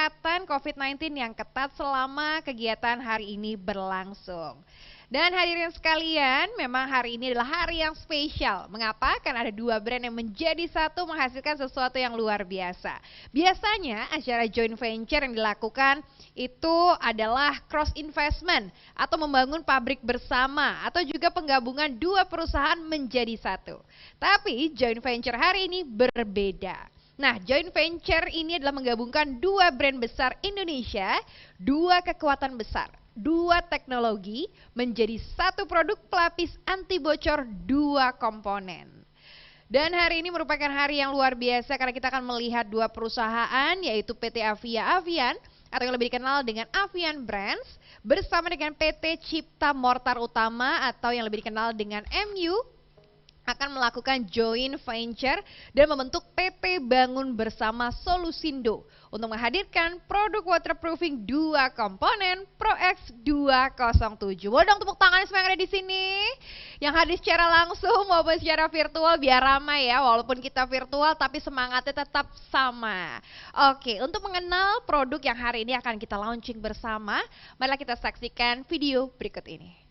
penyekatan COVID-19 yang ketat selama kegiatan hari ini berlangsung. Dan hadirin sekalian, memang hari ini adalah hari yang spesial. Mengapa? Karena ada dua brand yang menjadi satu menghasilkan sesuatu yang luar biasa. Biasanya acara joint venture yang dilakukan itu adalah cross investment atau membangun pabrik bersama atau juga penggabungan dua perusahaan menjadi satu. Tapi joint venture hari ini berbeda. Nah, joint venture ini adalah menggabungkan dua brand besar Indonesia, dua kekuatan besar, dua teknologi menjadi satu produk pelapis anti bocor dua komponen. Dan hari ini merupakan hari yang luar biasa karena kita akan melihat dua perusahaan yaitu PT Avia Avian atau yang lebih dikenal dengan Avian Brands bersama dengan PT Cipta Mortar Utama atau yang lebih dikenal dengan MU akan melakukan joint venture dan membentuk PT Bangun Bersama Solusindo untuk menghadirkan produk waterproofing dua komponen ProX 207. Boleh dong tepuk tangan semua yang ada di sini, yang hadir secara langsung maupun secara virtual biar ramai ya, walaupun kita virtual tapi semangatnya tetap sama. Oke, untuk mengenal produk yang hari ini akan kita launching bersama, marilah kita saksikan video berikut ini.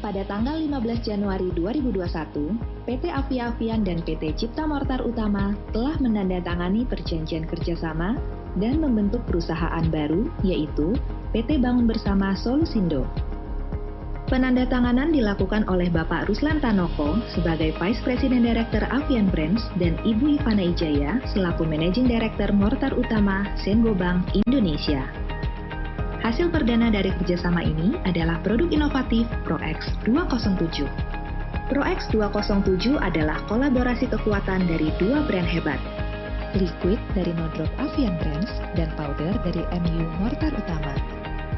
Pada tanggal 15 Januari 2021, PT Avia Avian dan PT Cipta Mortar Utama telah menandatangani perjanjian kerjasama dan membentuk perusahaan baru, yaitu PT Bangun Bersama Solusindo. Penandatanganan dilakukan oleh Bapak Ruslan Tanoko sebagai Vice President Director Avian Brands dan Ibu Ivana Ijaya selaku Managing Director Mortar Utama Sengo Bank Indonesia. Hasil perdana dari kerjasama ini adalah produk inovatif ProX 207. ProX 207 adalah kolaborasi kekuatan dari dua brand hebat, Liquid dari No-Drop Avian Brands dan Powder dari MU Mortar Utama.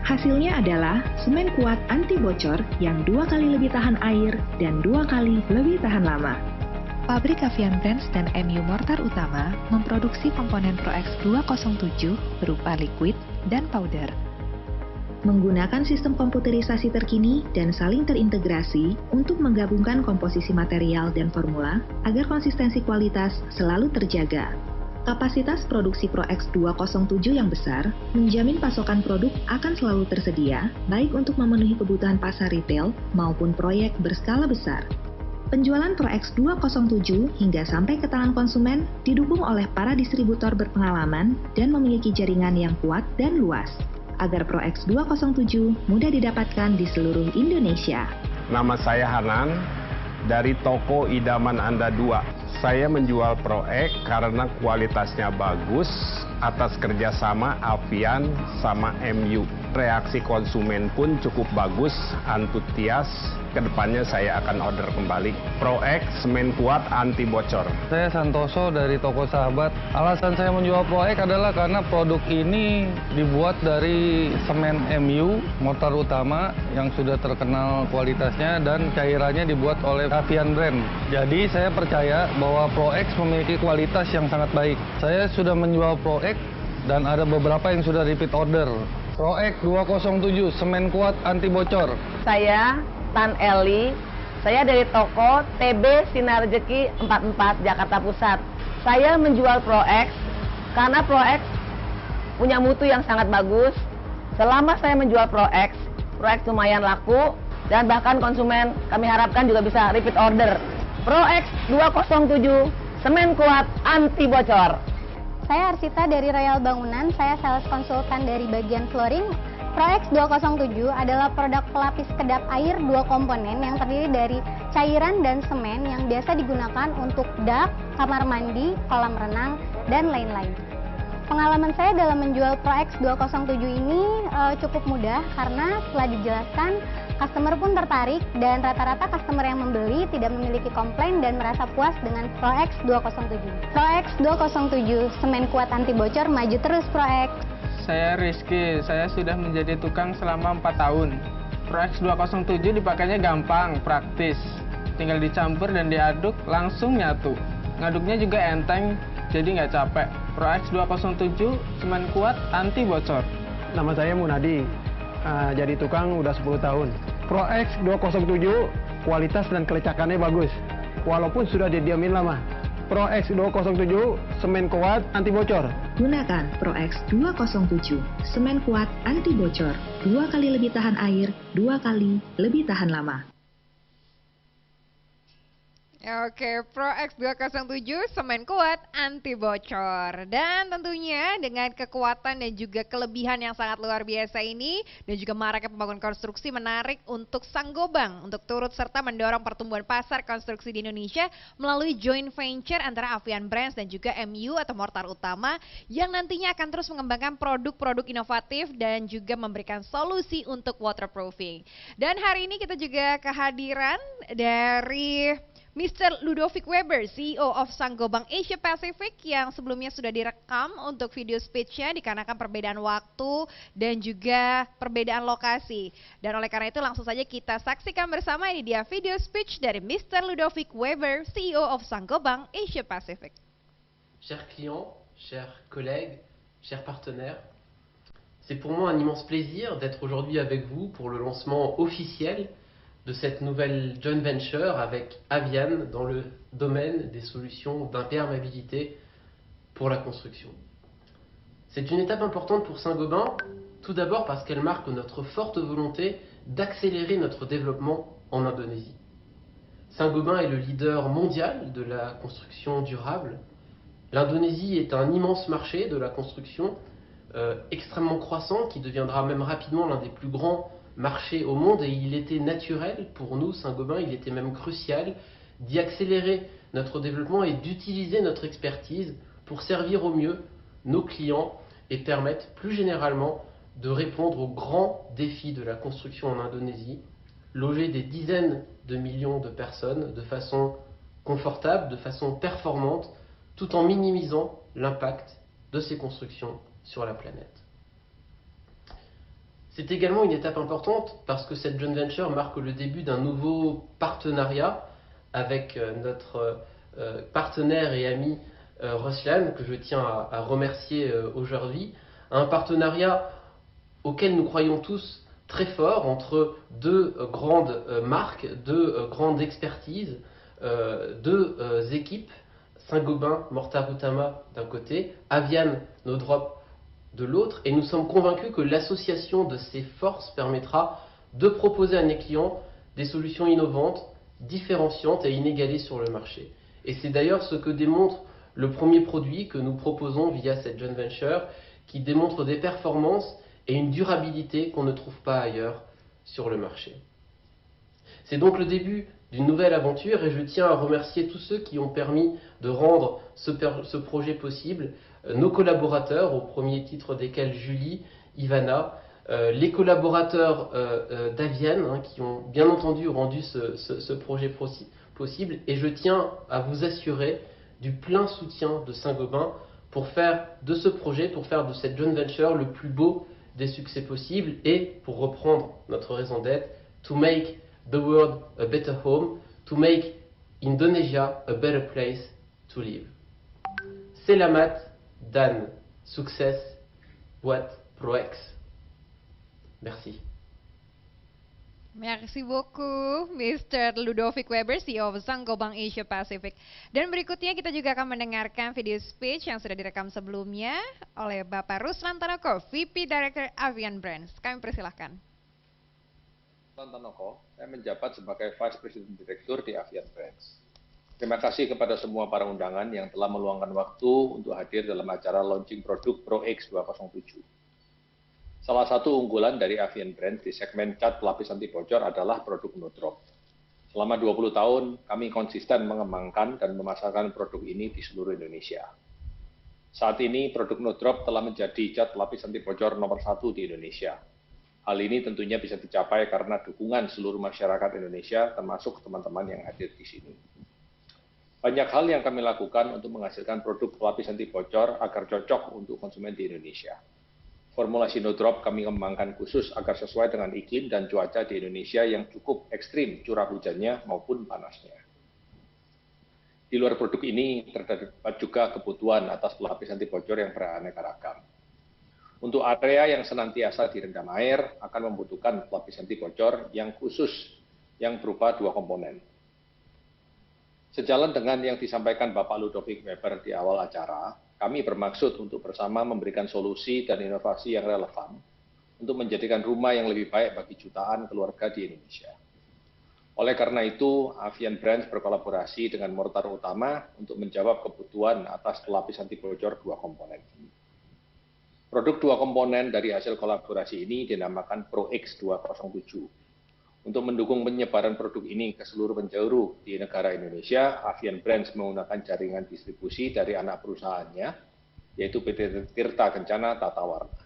Hasilnya adalah semen kuat anti bocor yang 2 kali lebih tahan air dan 2 kali lebih tahan lama. Pabrik Avian Brands dan MU Mortar Utama memproduksi komponen ProX 207 berupa liquid dan powder. Menggunakan sistem komputerisasi terkini dan saling terintegrasi untuk menggabungkan komposisi material dan formula agar konsistensi kualitas selalu terjaga. Kapasitas produksi ProX 207 yang besar menjamin pasokan produk akan selalu tersedia, baik untuk memenuhi kebutuhan pasar retail maupun proyek berskala besar. Penjualan ProX 207 hingga sampai ke tangan konsumen didukung oleh para distributor berpengalaman dan memiliki jaringan yang kuat dan luas, agar ProX 207 mudah didapatkan di seluruh Indonesia. Nama saya Hanan, dari toko Idaman Anda 2. Saya menjual ProX karena kualitasnya bagus atas kerjasama Avian sama MU. Reaksi konsumen pun cukup bagus, antusias. Kedepannya saya akan order kembali. ProX semen kuat anti bocor. Saya Santoso dari toko Sahabat. Alasan saya menjual ProX adalah karena produk ini dibuat dari semen MU, mortar utama yang sudah terkenal kualitasnya dan cairannya dibuat oleh Avian Brand. Jadi saya percaya bahwa ProX memiliki kualitas yang sangat baik. Saya sudah menjual ProX dan ada beberapa yang sudah repeat order. ProX 207 semen kuat anti bocor. Saya Tan Eli, saya dari toko TB Sinar Rezeki 44 Jakarta Pusat. Saya menjual ProX karena ProX punya mutu yang sangat bagus. Selama saya menjual ProX lumayan laku dan bahkan konsumen kami harapkan juga bisa repeat order. ProX 207 semen kuat anti bocor. Saya Arsita dari Royal Bangunan, saya sales konsultan dari bagian flooring. ProX 207 adalah produk pelapis kedap air dua komponen yang terdiri dari cairan dan semen yang biasa digunakan untuk dak, kamar mandi, kolam renang, dan lain-lain. Pengalaman saya dalam menjual ProX 207 ini cukup mudah karena setelah dijelaskan, customer pun tertarik dan rata-rata customer yang membeli tidak memiliki komplain dan merasa puas dengan ProX 207. ProX 207, semen kuat anti bocor, maju terus ProX! Saya Rizky, saya sudah menjadi tukang selama 4 tahun. ProX 207 dipakainya gampang, praktis. Tinggal dicampur dan diaduk, langsung nyatu. Ngaduknya juga enteng, jadi nggak capek. ProX 207, semen kuat, anti bocor. Nama saya Munadi, jadi tukang udah 10 tahun. ProX 207, kualitas dan kelecakannya bagus. walaupun sudah didiamin lama. Pro X 207, semen kuat, anti bocor. Gunakan Pro X 207, semen kuat anti bocor, 2 kali lebih tahan air, 2 kali lebih tahan lama. Oke, Pro X 207 semen kuat anti bocor. Dan tentunya dengan kekuatan dan juga kelebihan yang sangat luar biasa ini dan juga maraknya pembangunan konstruksi menarik untuk Saint-Gobain untuk turut serta mendorong pertumbuhan pasar konstruksi di Indonesia melalui joint venture antara Avian Brands dan juga MU atau Mortar Utama yang nantinya akan terus mengembangkan produk-produk inovatif dan juga memberikan solusi untuk waterproofing. Dan hari ini kita juga kehadiran dari Mr. Ludovic Weber, CEO of Saint-Gobain Asia Pacific yang sebelumnya sudah direkam untuk video speech-nya dikarenakan perbedaan waktu dan juga perbedaan lokasi. Dan oleh karena itu langsung saja kita saksikan bersama, ini dia video speech dari Mr. Ludovic Weber, CEO of Saint-Gobain Asia Pacific. Chers clients, chers collègues, chers partenaires, c'est pour moi un immense plaisir d'être aujourd'hui avec vous pour le lancement officiel de cette nouvelle joint venture avec Avian dans le domaine des solutions d'imperméabilité pour la construction. C'est une étape importante pour Saint-Gobain, tout d'abord parce qu'elle marque notre forte volonté d'accélérer notre développement en Indonésie. Saint-Gobain est le leader mondial de la construction durable. L'Indonésie est un immense marché de la construction extrêmement croissant qui deviendra même rapidement l'un des plus grands marché au monde, et il était naturel pour nous, Saint-Gobain, il était même crucial d'y accélérer notre développement et d'utiliser notre expertise pour servir au mieux nos clients et permettre plus généralement de répondre aux grands défis de la construction en Indonésie, loger des dizaines de millions de personnes de façon confortable, de façon performante, tout en minimisant l'impact de ces constructions sur la planète. C'est également une étape importante parce que cette joint venture marque le début d'un nouveau partenariat avec notre partenaire et ami Ruslan, que je tiens à remercier aujourd'hui. Un partenariat auquel nous croyons tous très fort entre deux grandes marques, deux grandes expertises, deux équipes, Saint-Gobain, Mortar Utama d'un côté, Avian, Nodrop de l'autre, et nous sommes convaincus que l'association de ces forces permettra de proposer à nos clients des solutions innovantes, différenciantes et inégalées sur le marché. Et c'est d'ailleurs ce que démontre le premier produit que nous proposons via cette joint venture, qui démontre des performances et une durabilité qu'on ne trouve pas ailleurs sur le marché. C'est donc le début d'une nouvelle aventure et je tiens à remercier tous ceux qui ont permis de rendre ce projet possible, nos collaborateurs, au premier titre desquels Julie, Ivana, les collaborateurs d'Avian qui ont bien entendu rendu ce projet possible, et je tiens à vous assurer du plein soutien de Saint-Gobain pour faire de ce projet, pour faire de cette joint venture le plus beau des succès possibles et, pour reprendre notre raison d'être, to make the world a better home, to make Indonesia a better place to live. Selamat dan sukses buat Pro X. Merci. Merci beaucoup, Mr. Ludovic Weber, CEO of Saint-Gobain Asia Pacific. Dan berikutnya kita juga akan mendengarkan video speech yang sudah direkam sebelumnya oleh Bapak Ruslan Tanoko, VP Director Avian Brands. Kami persilahkan. Ruslan Tanoko, saya menjabat sebagai Vice President Direktur di Avian Brands. Terima kasih kepada semua para undangan yang telah meluangkan waktu untuk hadir dalam acara launching produk Pro X 207. Salah satu unggulan dari Avian Brands di segmen cat pelapis anti bocor adalah produk Nodrop. Selama 20 tahun, kami konsisten mengembangkan dan memasarkan produk ini di seluruh Indonesia. Saat ini, produk Nodrop telah menjadi cat pelapis anti bocor nomor 1 di Indonesia. Hal ini tentunya bisa dicapai karena dukungan seluruh masyarakat Indonesia, termasuk teman-teman yang hadir di sini. Banyak hal yang kami lakukan untuk menghasilkan produk pelapis anti bocor agar cocok untuk konsumen di Indonesia. Formulasi Nodrop kami kembangkan khusus agar sesuai dengan iklim dan cuaca di Indonesia yang cukup ekstrim curah hujannya maupun panasnya. Di luar produk ini terdapat juga kebutuhan atas pelapis anti bocor yang beraneka ragam. Untuk area yang senantiasa direndam air akan membutuhkan pelapis anti bocor yang khusus yang berupa 2 komponen. Sejalan dengan yang disampaikan Bapak Ludovic Weber di awal acara, kami bermaksud untuk bersama memberikan solusi dan inovasi yang relevan untuk menjadikan rumah yang lebih baik bagi jutaan keluarga di Indonesia. Oleh karena itu, Avian Brands berkolaborasi dengan Mortar Utama untuk menjawab kebutuhan atas pelapis anti bocor 2 komponen ini. Produk 2 komponen dari hasil kolaborasi ini dinamakan ProX 207. Untuk mendukung penyebaran produk ini ke seluruh penjuru di negara Indonesia, Avian Brands menggunakan jaringan distribusi dari anak perusahaannya, yaitu PT Tirta Kencana Tata Warna.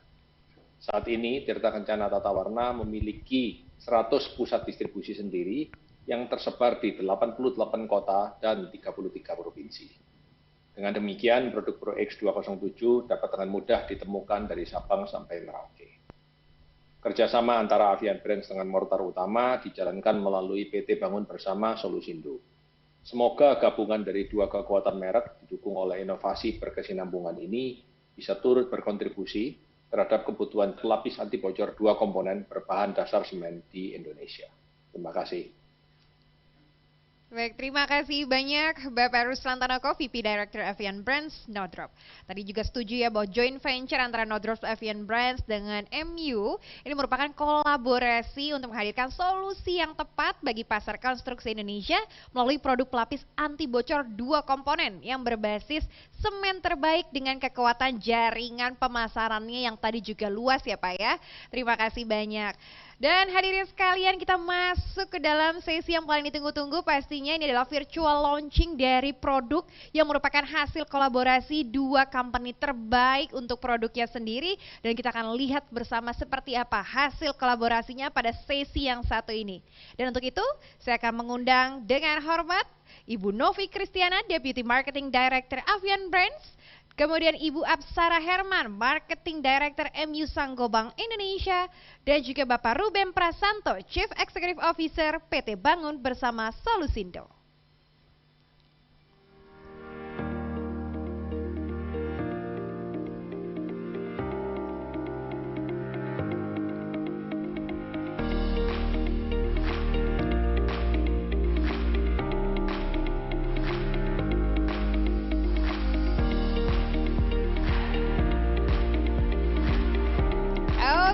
Saat ini, Tirta Kencana Tata Warna memiliki 100 pusat distribusi sendiri yang tersebar di 88 kota dan 33 provinsi. Dengan demikian, produk ProX 207 dapat dengan mudah ditemukan dari Sabang sampai Merauke. Kerjasama antara Avian Brands dengan Mortar Utama dijalankan melalui PT Bangun Bersama Solusindo. Semoga gabungan dari 2 kekuatan merek didukung oleh inovasi berkesinambungan ini bisa turut berkontribusi terhadap kebutuhan pelapis anti bocor 2 komponen berbahan dasar semen di Indonesia. Terima kasih. Baik, terima kasih banyak Bapak Ruslan Tanoko, VP Director Avian Brands, Nodrop. Tadi juga setuju ya bahwa joint venture antara Nodrop Avian Brands dengan MU ini merupakan kolaborasi untuk menghadirkan solusi yang tepat bagi pasar konstruksi Indonesia melalui produk pelapis anti bocor 2 komponen yang berbasis semen terbaik dengan kekuatan jaringan pemasarannya yang tadi juga luas ya Pak ya. Terima kasih banyak. Dan hadirin sekalian, kita masuk ke dalam sesi yang paling ditunggu-tunggu. Pastinya ini adalah virtual launching dari produk yang merupakan hasil kolaborasi 2 company terbaik untuk produknya sendiri. Dan kita akan lihat bersama seperti apa hasil kolaborasinya pada sesi yang satu ini. Dan untuk itu, saya akan mengundang dengan hormat Ibu Novi Kristiana, Deputy Marketing Director Avian Brands. Kemudian Ibu Apsara Herman, Marketing Director MU Sanggobang Indonesia. Dan juga Bapak Ruben Prasanto, Chief Executive Officer PT Bangun Bersama Solusindo.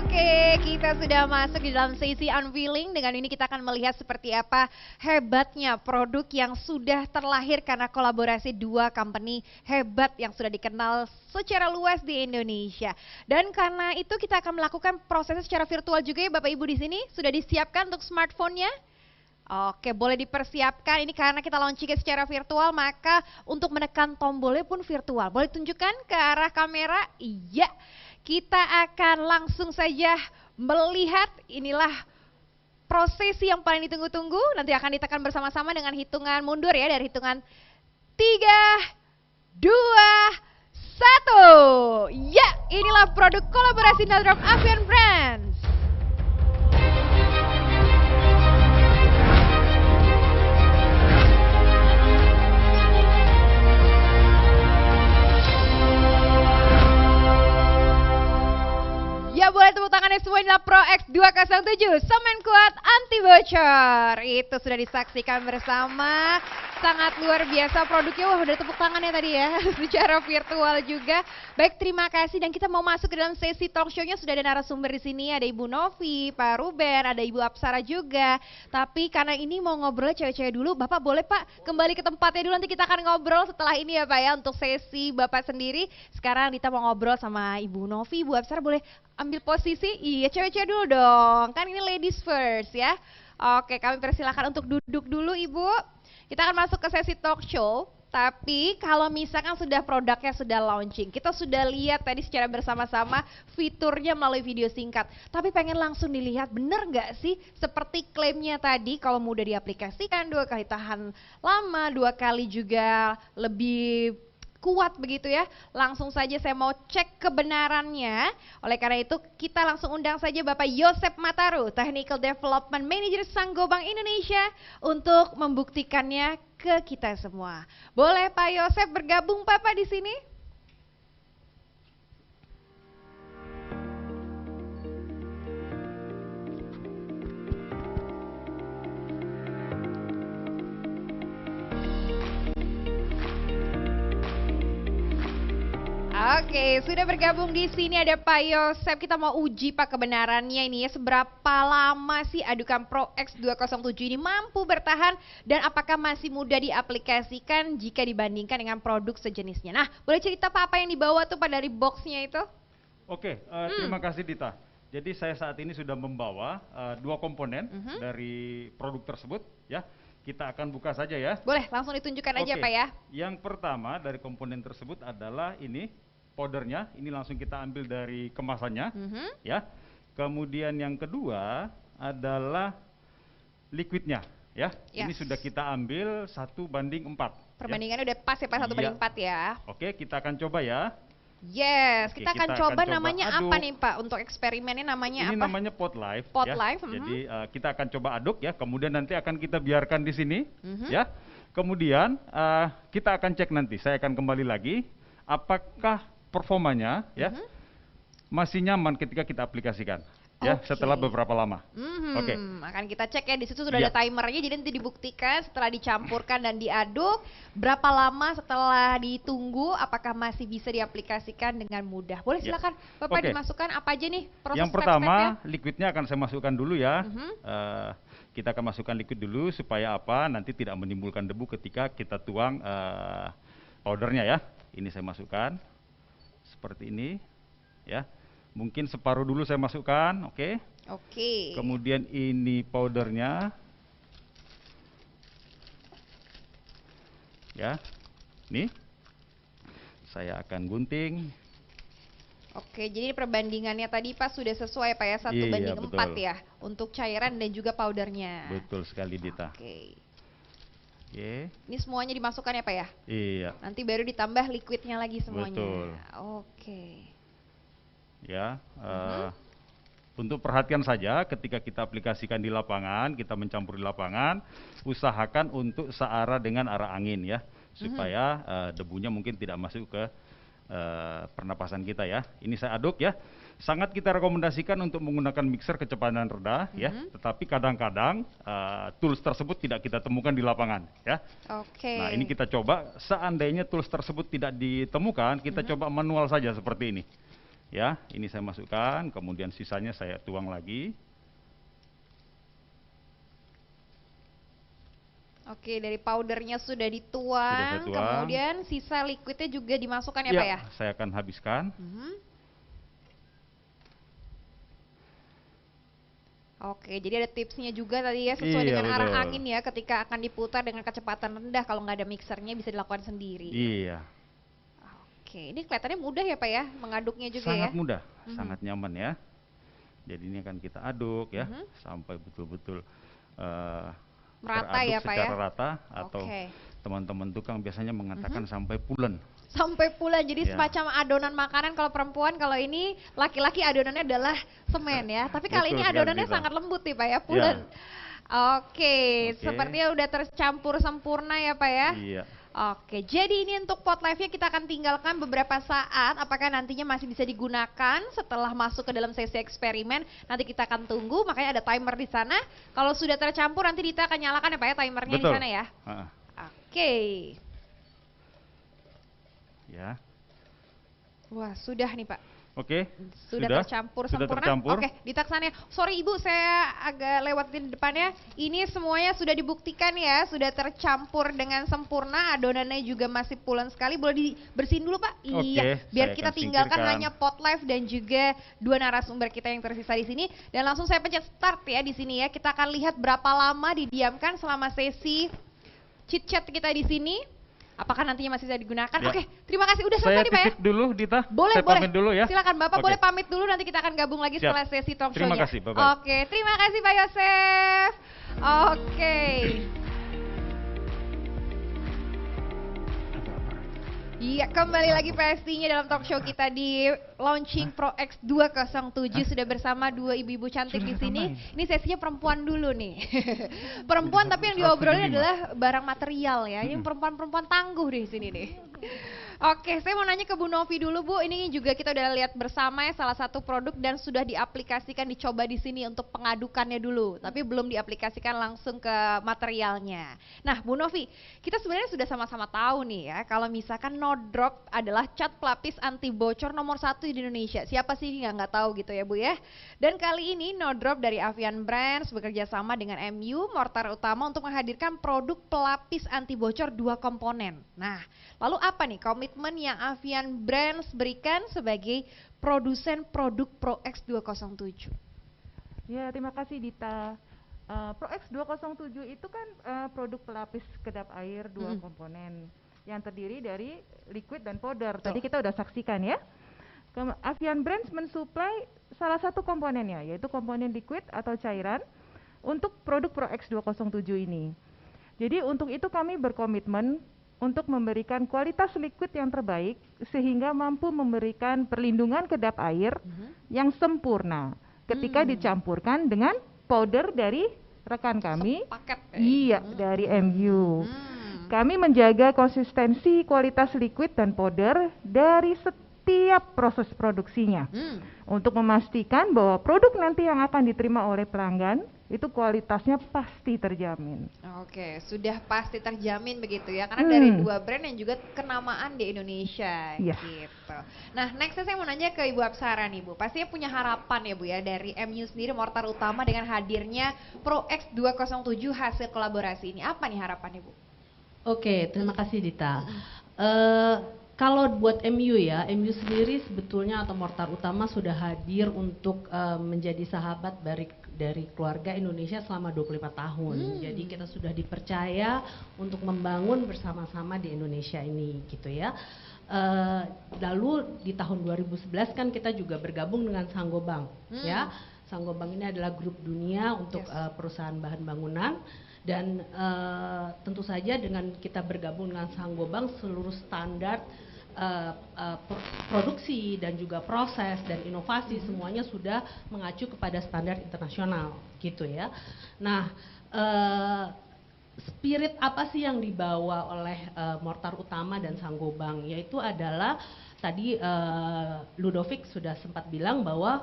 Oke, kita sudah masuk di dalam sesi unveiling. Dengan ini kita akan melihat seperti apa hebatnya produk yang sudah terlahir karena kolaborasi 2 company hebat yang sudah dikenal secara luas di Indonesia. Dan karena itu kita akan melakukan prosesnya secara virtual juga ya Bapak Ibu di sini. Sudah disiapkan untuk smartphone-nya? Oke, boleh dipersiapkan. Ini karena kita launching secara virtual, maka untuk menekan tombolnya pun virtual. Boleh tunjukkan ke arah kamera? Iya. Kita akan langsung saja melihat inilah prosesi yang paling ditunggu-tunggu. Nanti akan ditekan bersama-sama dengan hitungan mundur ya, dari hitungan 3, 2, 1. Ya, inilah produk kolaborasi Nodrop Avian Brands. Ya boleh tepuk tangannya semua, inilah ProX 207, semen kuat anti bocor. Itu sudah disaksikan bersama, sangat luar biasa produknya. Wah udah tepuk tangannya tadi ya, secara virtual juga. Baik, terima kasih dan kita mau masuk ke dalam sesi talk show-nya. Sudah ada narasumber di sini, ada Ibu Novi, Pak Ruben, ada Ibu Apsara juga. Tapi karena ini mau ngobrol cewek-cewek dulu, Bapak boleh Pak kembali ke tempatnya dulu, nanti kita akan ngobrol setelah ini ya Pak ya, untuk sesi Bapak sendiri. Sekarang kita mau ngobrol sama Ibu Novi, Ibu Apsara boleh ambil posisi, iya cewek-cewek dulu dong, kan ini ladies first ya. Oke, kami persilahkan untuk duduk dulu Ibu. Kita akan masuk ke sesi talk show, tapi kalau misalkan sudah produknya sudah launching, kita sudah lihat tadi secara bersama-sama fiturnya melalui video singkat, tapi pengen langsung dilihat bener nggak sih seperti klaimnya tadi, kalau mudah diaplikasikan 2 kali tahan lama, 2 kali juga lebih kuat begitu ya. Langsung saja saya mau cek kebenarannya. Oleh karena itu kita langsung undang saja Bapak Yosep Mataru, Technical Development Manager Sanggobang Indonesia, untuk membuktikannya ke kita semua. Boleh Pak Yosep bergabung Bapak di sini? Oke, sudah bergabung di sini ada Pak Yosef. Kita mau uji Pak kebenarannya ini ya. Seberapa lama sih adukan Pro X207 ini mampu bertahan dan apakah masih mudah diaplikasikan jika dibandingkan dengan produk sejenisnya. Nah, boleh cerita Pak apa yang dibawa tuh Pak dari boxnya itu? Oke, terima kasih Dita. Jadi saya saat ini sudah membawa dua komponen dari produk tersebut ya. Kita akan buka saja ya. Boleh, langsung ditunjukkan aja Pak ya. Yang pertama dari komponen tersebut adalah ini powdernya. Ini langsung kita ambil dari kemasannya ya. Kemudian yang kedua adalah liquidnya ya. Ini sudah kita ambil 1:4. Perbandingannya udah pas ya Pak, 1:4 ya. Oke, kita akan coba ya. Yes, Oke, kita akan coba namanya aduk. apa nih Pak? Untuk eksperimennya namanya ini apa? Namanya pot live. Pot ya. live. Jadi kita akan coba aduk ya. Kemudian nanti akan kita biarkan di sini, ya. Kemudian kita akan cek nanti. Saya akan kembali lagi. Apakah performanya, ya, masih nyaman ketika kita aplikasikan, ya, setelah beberapa lama. Oke. Akan kita cek ya, di situ sudah ada timernya, jadi nanti dibuktikan setelah dicampurkan dan diaduk, berapa lama setelah ditunggu, apakah masih bisa diaplikasikan dengan mudah. Boleh silakan Bapak dimasukkan apa aja nih proses Yang pertama, liquidnya akan saya masukkan dulu ya. Kita akan masukkan liquid dulu supaya apa? Nanti tidak menimbulkan debu ketika kita tuang powdernya ya. Ini saya masukkan seperti ini, ya. Mungkin separuh dulu saya masukkan, oke. Oke. Kemudian ini powdernya, ya. Nih, saya akan gunting. Oke, jadi perbandingannya tadi Pak sudah sesuai Pak ya, 1:4 ya, untuk cairan dan juga powdernya. Betul sekali Dita. Oke. Oke. Ini semuanya dimasukkan ya Pak ya? Iya. Nanti baru ditambah liquidnya lagi semuanya. Betul. Oke. Ya, untuk perhatian saja ketika kita aplikasikan di lapangan, kita mencampur di lapangan, usahakan untuk searah dengan arah angin ya, supaya debunya mungkin tidak masuk ke pernapasan kita ya. Ini saya aduk ya. Sangat kita rekomendasikan untuk menggunakan mixer kecepatan rendah ya, tetapi kadang-kadang tools tersebut tidak kita temukan di lapangan ya. Oke. Nah, ini kita coba, seandainya tools tersebut tidak ditemukan, kita coba manual saja seperti ini. Ya, ini saya masukkan, kemudian sisanya saya tuang lagi. Oke, dari powdernya sudah dituang, kemudian sisa liquidnya juga dimasukkan ya Pak ya? Saya akan habiskan. Oke, jadi ada tipsnya juga tadi ya, sesuai dengan arah angin ya, ketika akan diputar dengan kecepatan rendah, kalau nggak ada mixernya bisa dilakukan sendiri. Iya. Oke, ini kelihatannya mudah ya Pak ya, mengaduknya juga sangat ya? Sangat mudah, sangat nyaman ya. Jadi ini akan kita aduk ya, sampai betul-betul merata ya Pak ya? secara rata, atau teman-teman tukang biasanya mengatakan sampai pulen. Sampai pulen, jadi semacam adonan makanan kalau perempuan, kalau ini laki-laki adonannya adalah semen ya. Tapi kali ini adonannya sangat lembut nih Pak ya, pulen. Oke, sepertinya udah tercampur sempurna ya Pak ya? Iya. Oke, jadi ini untuk pot live-nya kita akan tinggalkan beberapa saat. Apakah nantinya masih bisa digunakan setelah masuk ke dalam sesi eksperimen? Nanti kita akan tunggu, makanya ada timer di sana. Kalau sudah tercampur nanti Dita akan nyalakan ya Pak ya, timernya di sana ya? Oke. Ya. Wah, sudah nih Pak. Oke. Sudah tercampur sudah sempurna. Tercampur. Oke, Dita kesana. Sorry Ibu, saya agak lewatin depannya. Ini semuanya sudah dibuktikan ya, sudah tercampur dengan sempurna. Adonannya juga masih pulen sekali. Boleh dibersihin dulu Pak? Iya. Biar kita tinggalkan hanya pot live dan juga dua narasumber kita yang tersisa di sini. Dan langsung saya pencet start ya di sini ya. Kita akan lihat berapa lama didiamkan selama sesi chit chat kita di sini. Apakah nantinya masih bisa digunakan? Ya. Oke, terima kasih. Udah selesai nih Pak ya? Saya titip dulu Dita. Boleh, saya pamit dulu ya. Silakan Bapak boleh pamit dulu, nanti kita akan gabung lagi setelah sesi talk show-nya. Terima kasih, bye-bye. Oke, terima kasih Pak Yosef. Oke. Iya, kembali lagi pastinya dalam talk show kita di launching Pro X207. Sudah bersama dua ibu-ibu cantik di sini. Ini sesinya perempuan dulu nih. Perempuan tapi yang diobrolin adalah barang material ya. Ini perempuan-perempuan tangguh di sini nih. Oke, saya mau nanya ke Bu Novi dulu Bu. Ini juga kita udah lihat bersama ya salah satu produk dan sudah diaplikasikan, dicoba di sini untuk pengadukannya dulu. Tapi belum diaplikasikan langsung ke materialnya. Nah Bu Novi, kita sebenarnya sudah sama-sama tahu nih ya, kalau misalkan No Drop adalah cat pelapis anti bocor nomor 1 di Indonesia. Siapa sih yang nggak tahu gitu ya Bu ya. Dan kali ini No Drop dari Avian Brands bekerja sama dengan MU Mortar Utama untuk menghadirkan produk pelapis anti bocor 2 komponen. Nah, lalu apa nih komitmen yang Avian Brands berikan sebagai produsen produk ProX 207? Ya, terima kasih Dita. ProX 207 itu kan produk pelapis kedap air 2 komponen yang terdiri dari liquid dan powder. Tadi kita udah saksikan ya. Avian Brands mensuplai salah satu komponennya, yaitu komponen liquid atau cairan untuk produk ProX 207 ini. Jadi untuk itu kami berkomitmen untuk memberikan kualitas liquid yang terbaik sehingga mampu memberikan perlindungan kedap air yang sempurna ketika dicampurkan dengan powder dari rekan kami. Iya, dari MU. Kami menjaga konsistensi kualitas liquid dan powder dari setiap proses produksinya untuk memastikan bahwa produk nanti yang akan diterima oleh pelanggan itu kualitasnya pasti terjamin. Oke, sudah pasti terjamin begitu ya, karena dari 2 brand yang juga kenamaan di Indonesia gitu. Nah, next saya mau nanya ke Ibu Apsara nih Bu, pastinya punya harapan ya Bu ya dari MU sendiri Mortar Utama dengan hadirnya ProX 207 hasil kolaborasi ini. Apa nih harapannya Bu? Oke, terima kasih Dita. Kalau buat MU ya, MU sendiri sebetulnya atau Mortar Utama sudah hadir untuk menjadi sahabat dari keluarga Indonesia selama 25 tahun. Jadi kita sudah dipercaya untuk membangun bersama-sama di Indonesia ini gitu ya. Lalu di tahun 2011 kan kita juga bergabung dengan Saint-Gobain ya. Saint-Gobain ini adalah grup dunia untuk perusahaan bahan bangunan. Dan tentu saja dengan kita bergabung dengan Saint-Gobain seluruh standar produksi dan juga proses dan inovasi semuanya sudah mengacu kepada standar internasional gitu ya. Nah, spirit apa sih yang dibawa oleh Mortar Utama dan Saint-Gobain, yaitu adalah tadi Ludovic sudah sempat bilang bahwa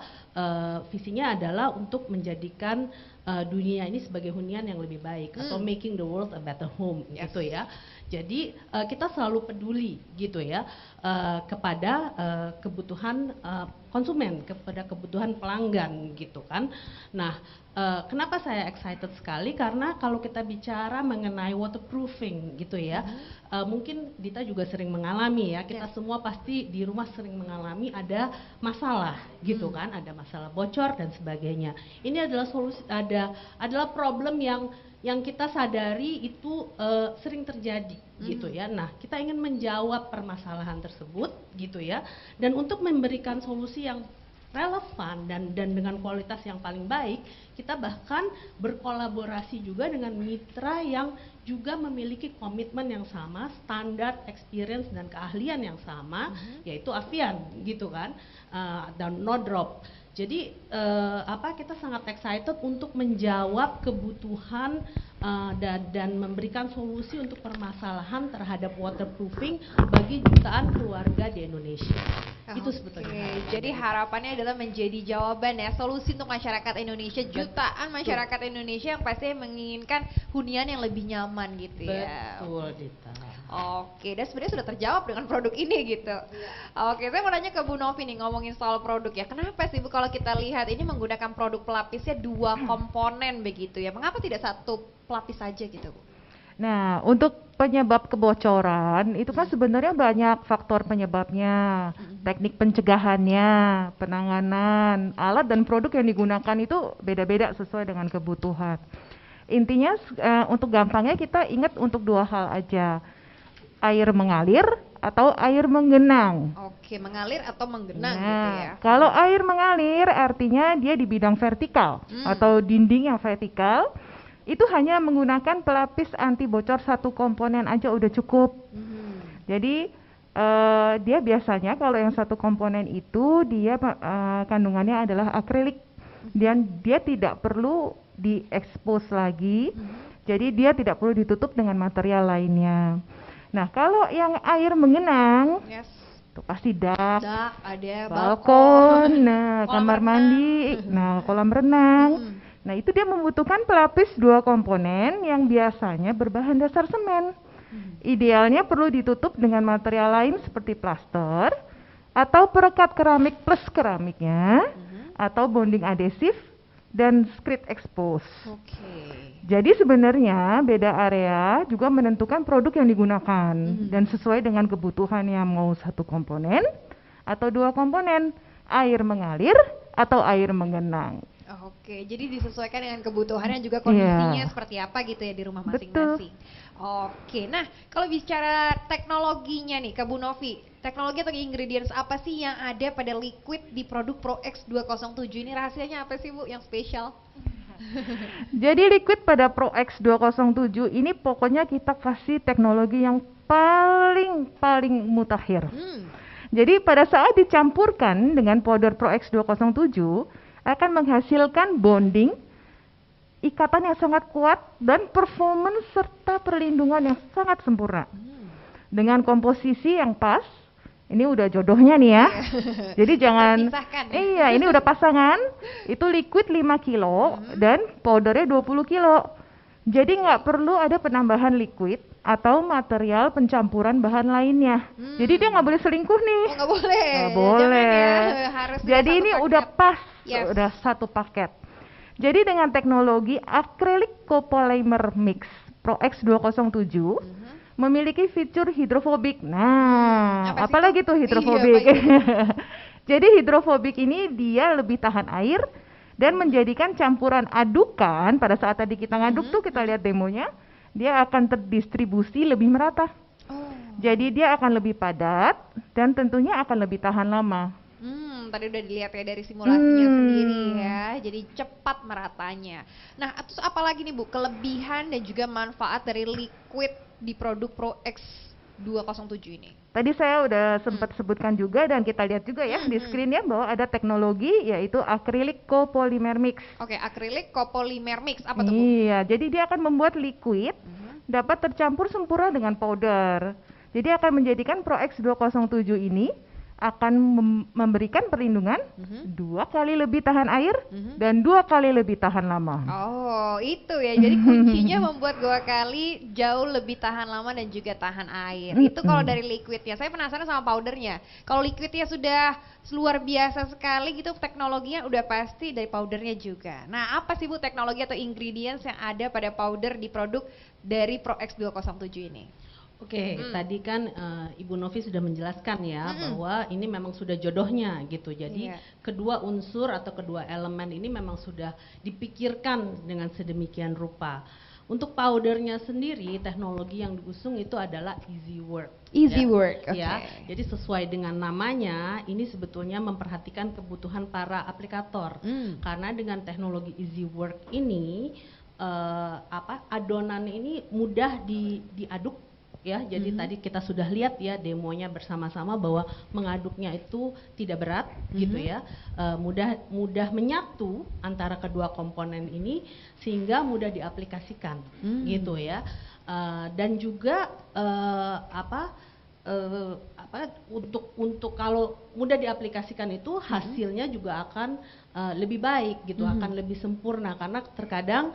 visinya adalah untuk menjadikan dunia ini sebagai hunian yang lebih baik atau making the world a better home gitu ya. Jadi kita selalu peduli gitu ya kepada kebutuhan konsumen, kepada kebutuhan pelanggan gitu kan. Nah, kenapa saya excited sekali? Karena kalau kita bicara mengenai waterproofing gitu ya, mungkin Dita juga sering mengalami ya, kita semua pasti di rumah sering mengalami ada masalah gitu kan, ada masalah bocor dan sebagainya. Ini adalah solusi, adalah problem yang kita sadari itu sering terjadi gitu ya. Nah, kita ingin menjawab permasalahan tersebut gitu ya, dan untuk memberikan solusi yang relevan dan dengan kualitas yang paling baik, kita bahkan berkolaborasi juga dengan mitra yang juga memiliki komitmen yang sama, standar, experience dan keahlian yang sama, yaitu Avian gitu kan, dan No Drop. Jadi kita sangat excited untuk menjawab kebutuhan dan memberikan solusi untuk permasalahan terhadap waterproofing bagi jutaan keluarga di Indonesia. Itu sebetulnya. Jadi harapannya adalah menjadi jawaban ya, solusi untuk masyarakat Indonesia, jutaan masyarakat Indonesia yang pasti menginginkan hunian yang lebih nyaman gitu ya. Betul, Dita. Oke, dan sebenarnya sudah terjawab dengan produk ini gitu. Oke, saya mau nanya ke Bu Novi nih, ngomongin soal produk ya. Kenapa sih Bu kalau kita lihat ini menggunakan produk pelapisnya 2 komponen begitu ya? Mengapa tidak 1 pelapis saja gitu Bu? Nah, untuk penyebab kebocoran itu kan sebenarnya banyak faktor penyebabnya, teknik pencegahannya, penanganan, alat dan produk yang digunakan itu beda-beda sesuai dengan kebutuhan. Intinya untuk gampangnya kita ingat untuk 2 hal aja. Air mengalir atau air menggenang. Oke, mengalir atau menggenang gitu ya. Kalau air mengalir artinya dia di bidang vertikal atau dinding yang vertikal, itu hanya menggunakan pelapis anti bocor 1 komponen aja udah cukup. Jadi dia biasanya kalau yang 1 komponen itu dia kandungannya adalah akrilik dan dia tidak perlu diekspos lagi. Jadi dia tidak perlu ditutup dengan material lainnya. Nah, kalau yang air mengenang, Yes. itu pasti dak, Ada balkon, nah kolam kamar mandi, nah kolam renang. Nah, itu dia membutuhkan pelapis 2 komponen yang biasanya berbahan dasar semen. Idealnya perlu ditutup dengan material lain seperti plaster atau perekat keramik plus keramiknya atau bonding adhesif dan screed expose. Jadi sebenarnya beda area juga menentukan produk yang digunakan dan sesuai dengan kebutuhannya, mau 1 komponen atau 2 komponen, air mengalir atau air mengenang. Oke, jadi disesuaikan dengan kebutuhannya juga kondisinya seperti apa gitu ya di rumah masing-masing. Oke, nah kalau bicara teknologinya nih ke Bu Novi, teknologi atau ingredients apa sih yang ada pada liquid di produk Pro X 207 ini? Rahasianya apa sih Bu yang spesial? Jadi liquid pada Pro X 207 ini pokoknya kita kasih teknologi yang paling mutakhir. Jadi pada saat dicampurkan dengan powder Pro X 207 akan menghasilkan bonding, ikatan yang sangat kuat dan performance serta perlindungan yang sangat sempurna. Dengan komposisi yang pas, ini udah jodohnya nih ya. Jadi jangan, iya ini udah pasangan, itu liquid 5 kilo dan powdernya 20 kilo. Jadi nggak perlu ada penambahan liquid atau material pencampuran bahan lainnya. Jadi dia nggak boleh selingkuh nih. Nggak boleh. Nggak boleh. Ya, harus jadi ini udah pas, Yes. udah 1 paket. Jadi dengan teknologi acrylic copolymer mix Pro X 207 memiliki fitur hidrofobik. Nah, apalagi tuh hidrofobik? Jadi hidrofobik ini dia lebih tahan air dan menjadikan campuran adukan pada saat tadi kita ngaduk tuh kita lihat demonya, dia akan terdistribusi lebih merata. Jadi dia akan lebih padat dan tentunya akan lebih tahan lama. Tadi udah dilihat ya dari simulasinya sendiri ya, jadi cepat meratanya. Nah, terus apa lagi nih Bu, kelebihan dan juga manfaat dari liquid di produk Pro X 207 ini? Tadi saya udah sempat sebutkan juga dan kita lihat juga ya di screen ya bahwa ada teknologi yaitu acrylic copolymer mix. Oke, acrylic copolymer mix apa tuh Bu? Iya, jadi dia akan membuat liquid dapat tercampur sempurna dengan powder. Jadi akan menjadikan Pro X 207 ini akan memberikan perlindungan 2 kali lebih tahan air dan 2 kali lebih tahan lama. Oh, itu ya. Jadi kuncinya membuat 2 kali jauh lebih tahan lama dan juga tahan air. Itu kalau dari liquidnya. Saya penasaran sama powdernya. Kalau liquidnya sudah luar biasa sekali gitu, teknologinya udah pasti dari powdernya juga. Nah, apa sih Bu teknologi atau ingredients yang ada pada powder di produk dari Pro X 207 ini? Oke, tadi kan Ibu Novi sudah menjelaskan ya bahwa ini memang sudah jodohnya gitu. Jadi kedua unsur atau kedua elemen ini memang sudah dipikirkan dengan sedemikian rupa. Untuk powdernya sendiri, teknologi yang diusung itu adalah easy work. Easy work, oke. Ya, jadi sesuai dengan namanya, ini sebetulnya memperhatikan kebutuhan para aplikator. Karena dengan teknologi easy work ini, adonan ini mudah diaduk. Ya, jadi tadi kita sudah lihat ya demonya bersama-sama bahwa mengaduknya itu tidak berat gitu ya, mudah menyatu antara kedua komponen ini sehingga mudah diaplikasikan gitu ya, dan juga untuk kalau mudah diaplikasikan itu hasilnya juga akan lebih baik gitu, akan lebih sempurna karena terkadang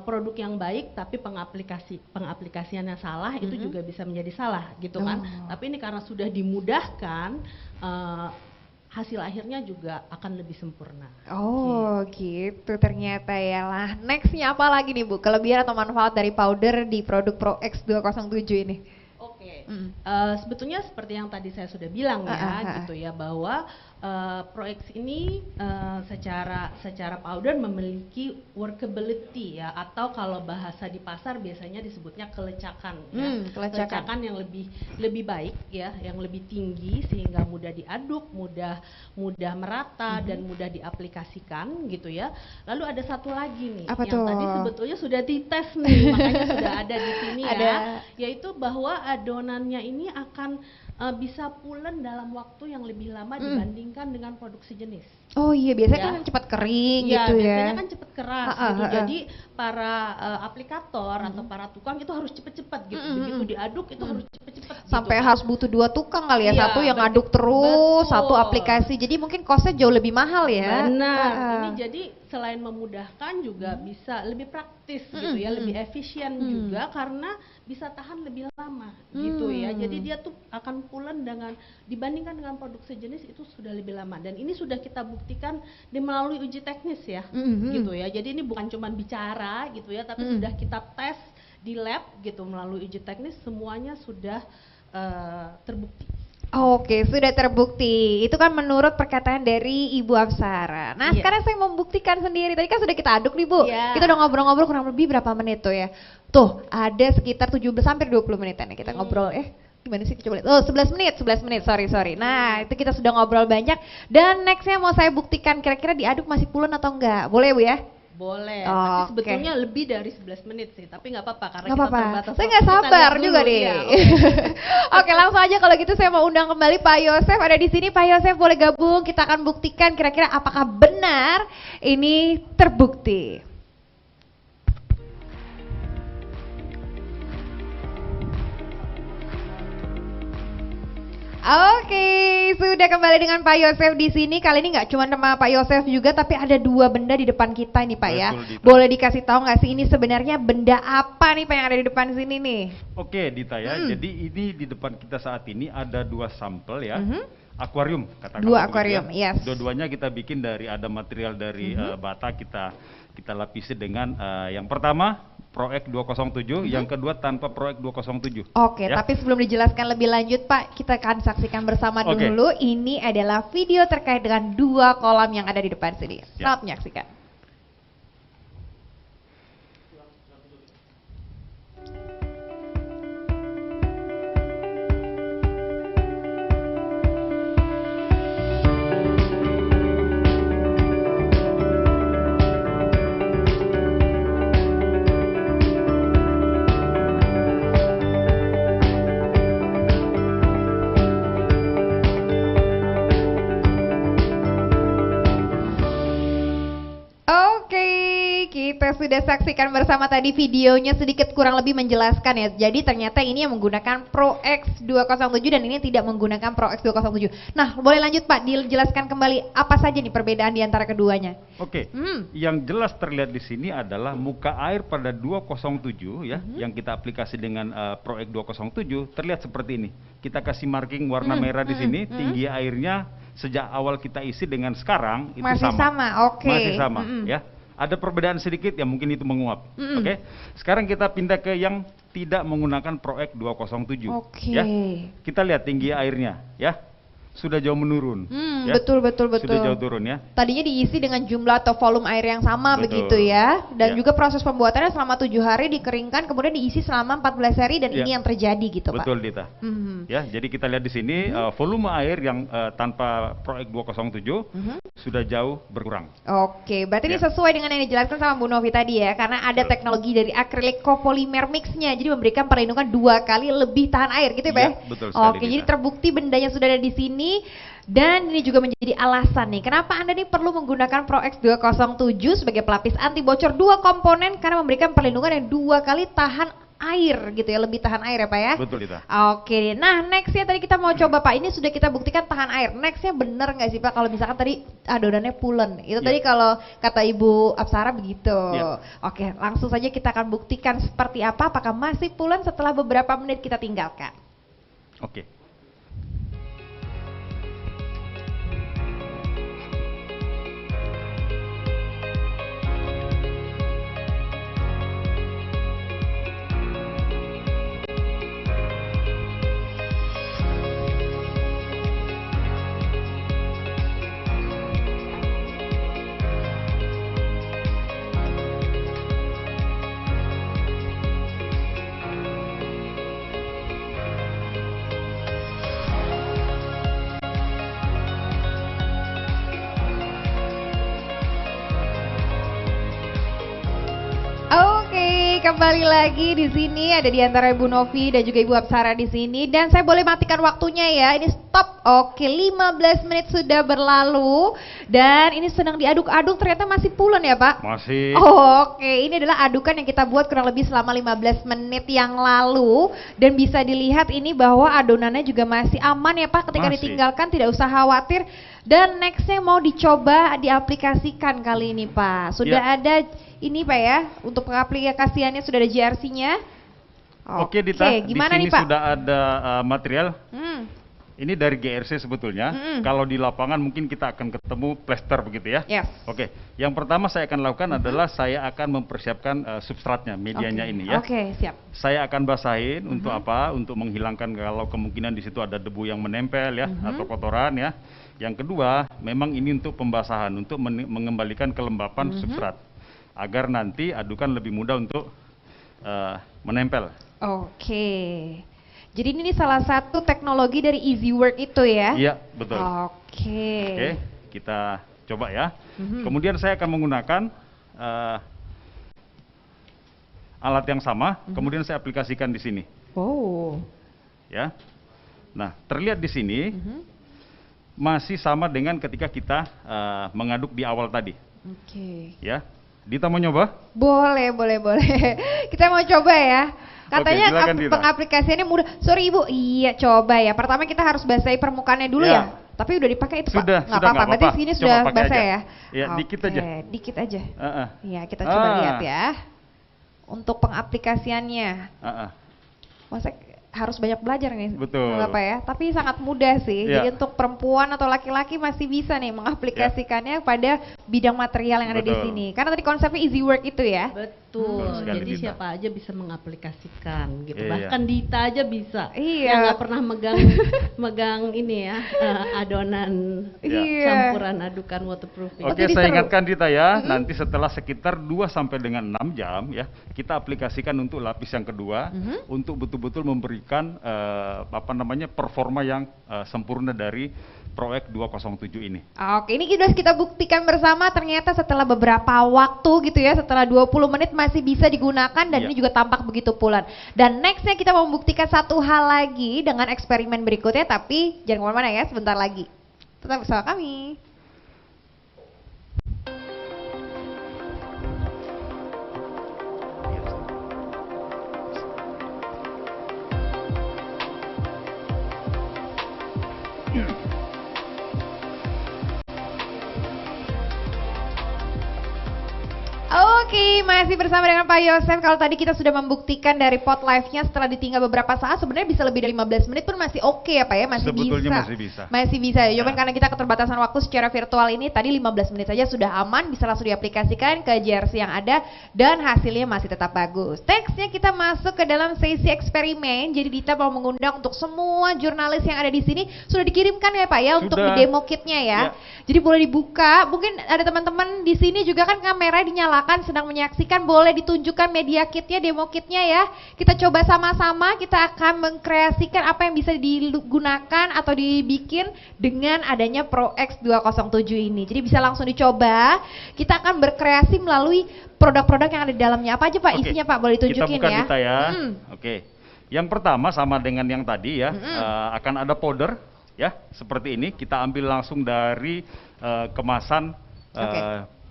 produk yang baik tapi pengaplikasiannya salah itu juga bisa menjadi salah gitu kan. Tapi ini karena sudah dimudahkan hasil akhirnya juga akan lebih sempurna. Oh gitu ternyata ya lah. Nextnya apa lagi nih Bu, kelebihan atau manfaat dari powder di produk Pro X 207 ini? Oke, sebetulnya seperti yang tadi saya sudah bilang ya gitu ya bahwa Pro X ini secara powder memiliki workability ya, atau kalau bahasa di pasar biasanya disebutnya kelecakan ya. Kelecakan yang lebih baik ya, yang lebih tinggi sehingga mudah diaduk, mudah merata dan mudah diaplikasikan gitu ya. Lalu ada satu lagi nih yang tadi sebetulnya sudah dites nih makanya sudah ada di sini ya, yaitu bahwa adonannya ini akan bisa pulen dalam waktu yang lebih lama dibandingkan dengan produk sejenis. Oh iya, biasanya Ya. kan cepat kering Ya, gitu ya. biasanya kan cepet keras gitu. Ha. Jadi para aplikator atau para tukang itu harus cepet-cepet gitu. Begitu diaduk itu harus cepet-cepet. Sampai gitu. harus butuh 2 tukang kali ya, Iya, satu yang aduk terus, satu aplikasi. Jadi mungkin costnya jauh lebih mahal ya. Benar. Ha. Ini jadi selain memudahkan juga bisa lebih praktis gitu ya, lebih efisien juga karena bisa tahan lebih lama gitu ya. Jadi dia tuh akan pulen dengan dibandingkan dengan produk sejenis itu sudah lebih lama, dan ini sudah kita buktikan melalui uji teknis ya, gitu ya. Jadi ini bukan cuma bicara gitu ya, tapi sudah kita tes di lab gitu melalui uji teknis, semuanya sudah terbukti. Oke, sudah terbukti. Itu kan menurut perkataan dari Ibu Apsara. Nah, sekarang saya membuktikan sendiri. Tadi kan sudah kita aduk nih, Bu. Kita udah ngobrol-ngobrol kurang lebih berapa menit tuh ya? Tuh, ada sekitar 17 sampai 20 menitan ya kita ngobrol. Gimana sih? Coba lihat. Oh, 11 menit, sorry. Nah, itu kita sudah ngobrol banyak. Dan nextnya mau saya buktikan kira-kira diaduk masih pulen atau enggak. Boleh, Bu ya? Boleh, Oh, tapi sebetulnya lebih dari 11 menit sih, tapi nggak apa-apa karena Nggak kita apa-apa. terbatas. Saya waktu. nggak Kita sabar lihat juga dulu, deh. iya, Oke, langsung aja kalau gitu saya mau undang kembali Pak Yosef ada di sini. Pak Yosef boleh gabung. Kita akan buktikan kira-kira apakah benar ini terbukti. Oke, sudah kembali dengan Pak Yosef di sini. Kali ini nggak cuma sama Pak Yosef juga, tapi ada 2 benda di depan kita nih Pak ya. Betul, Dita. Boleh dikasih tahu nggak sih ini sebenarnya benda apa nih Pak yang ada di depan sini nih? Oke, Dita ya. Jadi ini di depan kita saat ini ada 2 sampel ya. Akuarium katakan. 2 akuarium, yes. Dua-duanya kita bikin dari ada material dari bata, kita lapisi dengan yang pertama Proek 207, yang kedua tanpa Proek 207. Oke, ya. tapi sebelum dijelaskan lebih lanjut Pak, kita akan saksikan bersama Oke. dulu. Ini adalah video terkait dengan 2 kolam yang ada di depan sini. Selamat menyaksikan. Kita sudah saksikan bersama tadi videonya, sedikit kurang lebih menjelaskan ya. Jadi ternyata ini yang menggunakan Pro X 207 dan ini tidak menggunakan Pro X 207. Nah, boleh lanjut Pak, dijelaskan kembali apa saja nih perbedaan di antara keduanya? Oke, yang jelas terlihat di sini adalah muka air pada 207 ya, yang kita aplikasi dengan Pro X 207 terlihat seperti ini. Kita kasih marking warna merah di sini, tinggi airnya sejak awal kita isi dengan sekarang itu Masih sama, oke. Masih sama ya. Ada perbedaan sedikit yang mungkin itu menguap. Oke. Sekarang kita pindah ke yang tidak menggunakan Pro X 207 Oke. ya. Kita lihat tinggi airnya ya. Sudah jauh menurun. Ya. Betul. Sudah jauh turun ya. Tadinya diisi dengan jumlah atau volume air yang sama Betul. begitu ya. Dan Ya. juga proses pembuatannya selama 7 hari dikeringkan, kemudian diisi selama 14 hari dan Ya. ini yang terjadi gitu Pak. Betul Dita. Ya, jadi kita lihat di sini volume air yang tanpa Pro X 207 sudah jauh berkurang. Oke, berarti ini Ya. sesuai dengan yang dijelaskan sama Bu Novi tadi ya, karena ada teknologi dari akrilik copolymer mixnya, jadi memberikan perlindungan 2 kali lebih tahan air gitu ya Pak Iya, ya? betul sekali, Oke, jadi Dita. terbukti bendanya sudah ada di sini. Dan ini juga menjadi alasan nih, kenapa Anda nih perlu menggunakan Pro X 207 sebagai pelapis anti bocor 2 komponen, karena memberikan perlindungan yang 2 kali tahan air gitu ya, lebih tahan air ya Pak ya? Betul Dita. Oke, nah nextnya tadi kita mau coba Pak, ini sudah kita buktikan tahan air. Nextnya bener nggak sih Pak kalau misalkan tadi adonannya pulen? Itu Ya. tadi kalau kata Ibu Apsara begitu. Ya. Oke, langsung saja kita akan buktikan seperti apa, apakah masih pulen setelah beberapa menit kita tinggalkan. Oke. kembali lagi di sini ada di antara Ibu Novi dan juga Ibu Apsara di sini dan saya boleh matikan waktunya ya. Ini stop. Oke, 15 menit sudah berlalu dan ini sedang diaduk-aduk ternyata masih pulen ya, Pak? Masih. Oke, ini adalah adukan yang kita buat kurang lebih selama 15 menit yang lalu dan bisa dilihat ini bahwa adonannya juga masih aman ya, Pak, ketika ditinggalkan, tidak usah khawatir. Dan nextnya mau dicoba diaplikasikan kali ini, Pak. Sudah ada ini, Pak ya, untuk pengaplikasiannya sudah ada JRC-nya. Oke, Dita, gimana di sini nih, Pak? sudah ada material. Ini dari GRC sebetulnya. Kalau di lapangan mungkin kita akan ketemu plester begitu ya. Yes. Oke, yang pertama saya akan lakukan adalah saya akan mempersiapkan substratnya, medianya ini ya. Oke, siap. Saya akan basahin untuk apa? Untuk menghilangkan kalau kemungkinan di situ ada debu yang menempel ya atau kotoran ya. Yang kedua, memang ini untuk pembasahan, untuk mengembalikan kelembapan substrat agar nanti adukan lebih mudah untuk menempel. Oke. Jadi ini salah satu teknologi dari Easy Work itu ya? Iya, betul. Oke. Oke, kita coba ya. Kemudian saya akan menggunakan alat yang sama, kemudian saya aplikasikan di sini. Oh. Ya. Nah, terlihat di sini masih sama dengan ketika kita mengaduk di awal tadi. Oke. Ya. Dita mau nyoba? Boleh. Kita mau coba ya. Katanya silakan, Dita. pengaplikasiannya mudah. Sorry Ibu, iya coba ya. Pertama kita harus basahi permukaannya dulu ya. Tapi udah dipakai itu sudah, Pak? Nggak apa-apa, berarti sini sudah basah ya? Ya, dikit aja. Dikit aja. Iya, kita coba lihat ya. Untuk pengaplikasiannya. Masa harus banyak belajar nih, betul. Bapak ya. Tapi sangat mudah sih. Jadi untuk perempuan atau laki-laki masih bisa nih mengaplikasikannya pada bidang material yang ada di sini. Karena tadi konsepnya easy work itu ya. Betul. Jadi siapa aja bisa mengaplikasikan gitu. Iya, Bahkan Dita aja bisa. Iya. Yang nggak pernah megang ini ya adonan campuran adukan waterproofing. Oke, saya ingatkan Dita ya. Nanti setelah sekitar 2 sampai dengan 6 jam ya, kita aplikasikan untuk lapis yang kedua untuk betul-betul memberikan performa yang sempurna dari Proek 207 ini. Oke, ini sudah kita buktikan bersama ternyata setelah beberapa waktu gitu ya, setelah 20 menit masih bisa digunakan dan ini juga tampak begitu pulen. Dan nextnya kita mau membuktikan satu hal lagi dengan eksperimen berikutnya, tapi jangan kemana-mana ya, sebentar lagi. Tetap bersama kami. Oke, masih bersama dengan Pak Yosef. Kalau tadi kita sudah membuktikan dari pot live-nya setelah ditinggal beberapa saat, sebenarnya bisa lebih dari 15 menit pun masih oke ya Pak ya, masih sebetulnya bisa. Masih bisa ya, cuman karena kita keterbatasan waktu secara virtual ini, tadi 15 menit saja sudah aman, bisa langsung diaplikasikan ke JRC yang ada dan hasilnya masih tetap bagus. Nextnya kita masuk ke dalam sesi eksperimen, jadi Dita mau mengundang untuk semua jurnalis yang ada di sini, sudah dikirimkan ya Pak ya untuk di demo kitnya ya. Jadi boleh dibuka, mungkin ada teman-teman di sini juga kan kamera dinyalakan sedang menyaksikan, boleh ditunjukkan media kitnya, demo kitnya ya. Kita coba sama-sama, kita akan mengkreasikan apa yang bisa digunakan atau dibikin dengan adanya Proex 207 ini. Jadi bisa langsung dicoba, kita akan berkreasi melalui produk-produk yang ada di dalamnya. Apa aja Pak isinya Pak, boleh ditunjukin kita buka ya. Dita ya. Oke, yang pertama sama dengan yang tadi ya, akan ada powder ya, seperti ini. Kita ambil langsung dari kemasan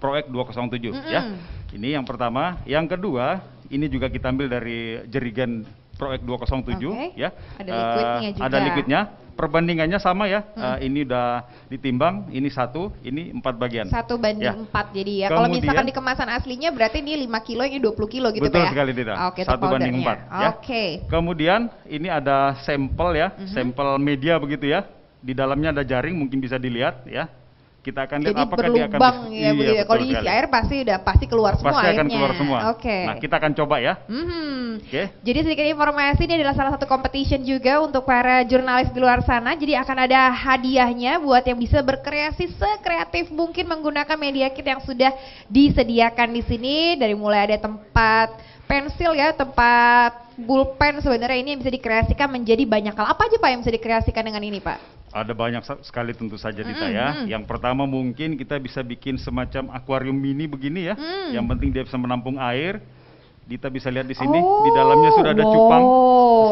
Proek 207 ya. Ini yang pertama. Yang kedua, ini juga kita ambil dari jerigen Proek 207 ya. Ada liquidnya juga. Ada liquidnya. Perbandingannya sama ya. Ini udah ditimbang, ini 1, ini 4 bagian. 1:4 jadi ya. Kalau misalkan di kemasan aslinya berarti ini 5 kilo, ini 20 kilo gitu betul Pak ya. Betul sekali tidak. Oke, 1:4 ya. Kemudian ini ada sampel ya, sampel media begitu ya. Di dalamnya ada jaring, mungkin bisa dilihat ya. Kita akan lihat jadi apakah dia akan ya, iya, kalau diisi air pasti keluar semua airnya. Pasti akan keluar semua. Nah, kita akan coba ya. Jadi sedikit informasi, ini adalah salah satu competition juga untuk para jurnalis di luar sana. Jadi akan ada hadiahnya buat yang bisa berkreasi sekreatif mungkin menggunakan media kit yang sudah disediakan di sini. Dari mulai ada tempat pensil ya, tempat pulpen, sebenarnya ini yang bisa dikreasikan menjadi banyak hal. Apa aja Pak yang bisa dikreasikan dengan ini Pak? Ada banyak sekali tentu saja Dita ya. Yang pertama mungkin kita bisa bikin semacam akuarium mini begini ya. Yang penting dia bisa menampung air. Dita bisa lihat di sini, di dalamnya sudah ada cupang.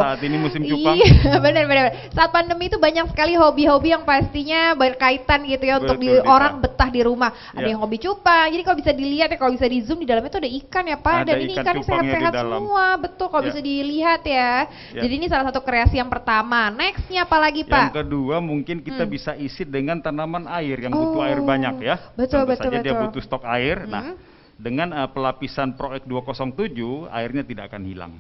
Saat ini musim cupang. Iya, benar-benar. Saat pandemi itu banyak sekali hobi-hobi yang pastinya berkaitan gitu ya untuk orang betah di rumah. Ada yang hobi cupang. Jadi kalau bisa dilihat ya, kalau bisa di zoom di dalamnya itu ada ikan ya Pak. Dan ini ikannya sehat-sehat semua, betul kalau bisa dilihat ya. Jadi ini salah satu kreasi yang pertama. Nextnya apa lagi Pak? Yang kedua mungkin kita bisa isi dengan tanaman air yang butuh air banyak ya. Betul, Tentu betul, saja betul. dia butuh stok air. Nah, dengan pelapisan ProX 207 airnya tidak akan hilang.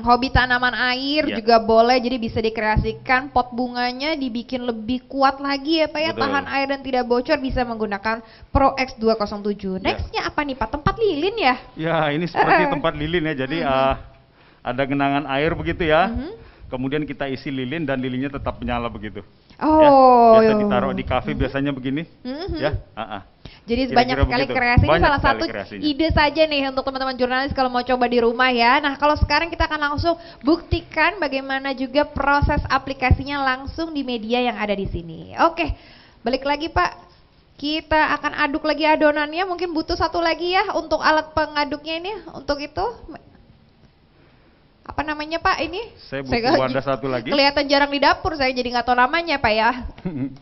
Hobi tanaman air juga boleh, jadi bisa dikreasikan pot bunganya dibikin lebih kuat lagi ya Pak ya, tahan air dan tidak bocor, bisa menggunakan ProX 207. Nextnya apa nih Pak? Tempat lilin ya? Ya, ini seperti tempat lilin ya, jadi ada genangan air begitu ya. Kemudian kita isi lilin dan lilinnya tetap menyala begitu. Biasa ditaruh di kafe biasanya begini. Ya, Jadi kira-kira banyak sekali begitu. kreasi, ini Banyak salah sekali satu kreasinya. ide saja nih untuk teman-teman jurnalis kalau mau coba di rumah ya. Nah kalau sekarang kita akan langsung buktikan bagaimana juga proses aplikasinya langsung di media yang ada di sini. Oke, balik lagi Pak. Kita akan aduk lagi adonannya, mungkin butuh satu lagi ya untuk alat pengaduknya ini, untuk itu. Apa namanya Pak ini? Saya butuh wadah satu lagi. Kelihatan jarang di dapur, saya jadi nggak tahu namanya Pak ya.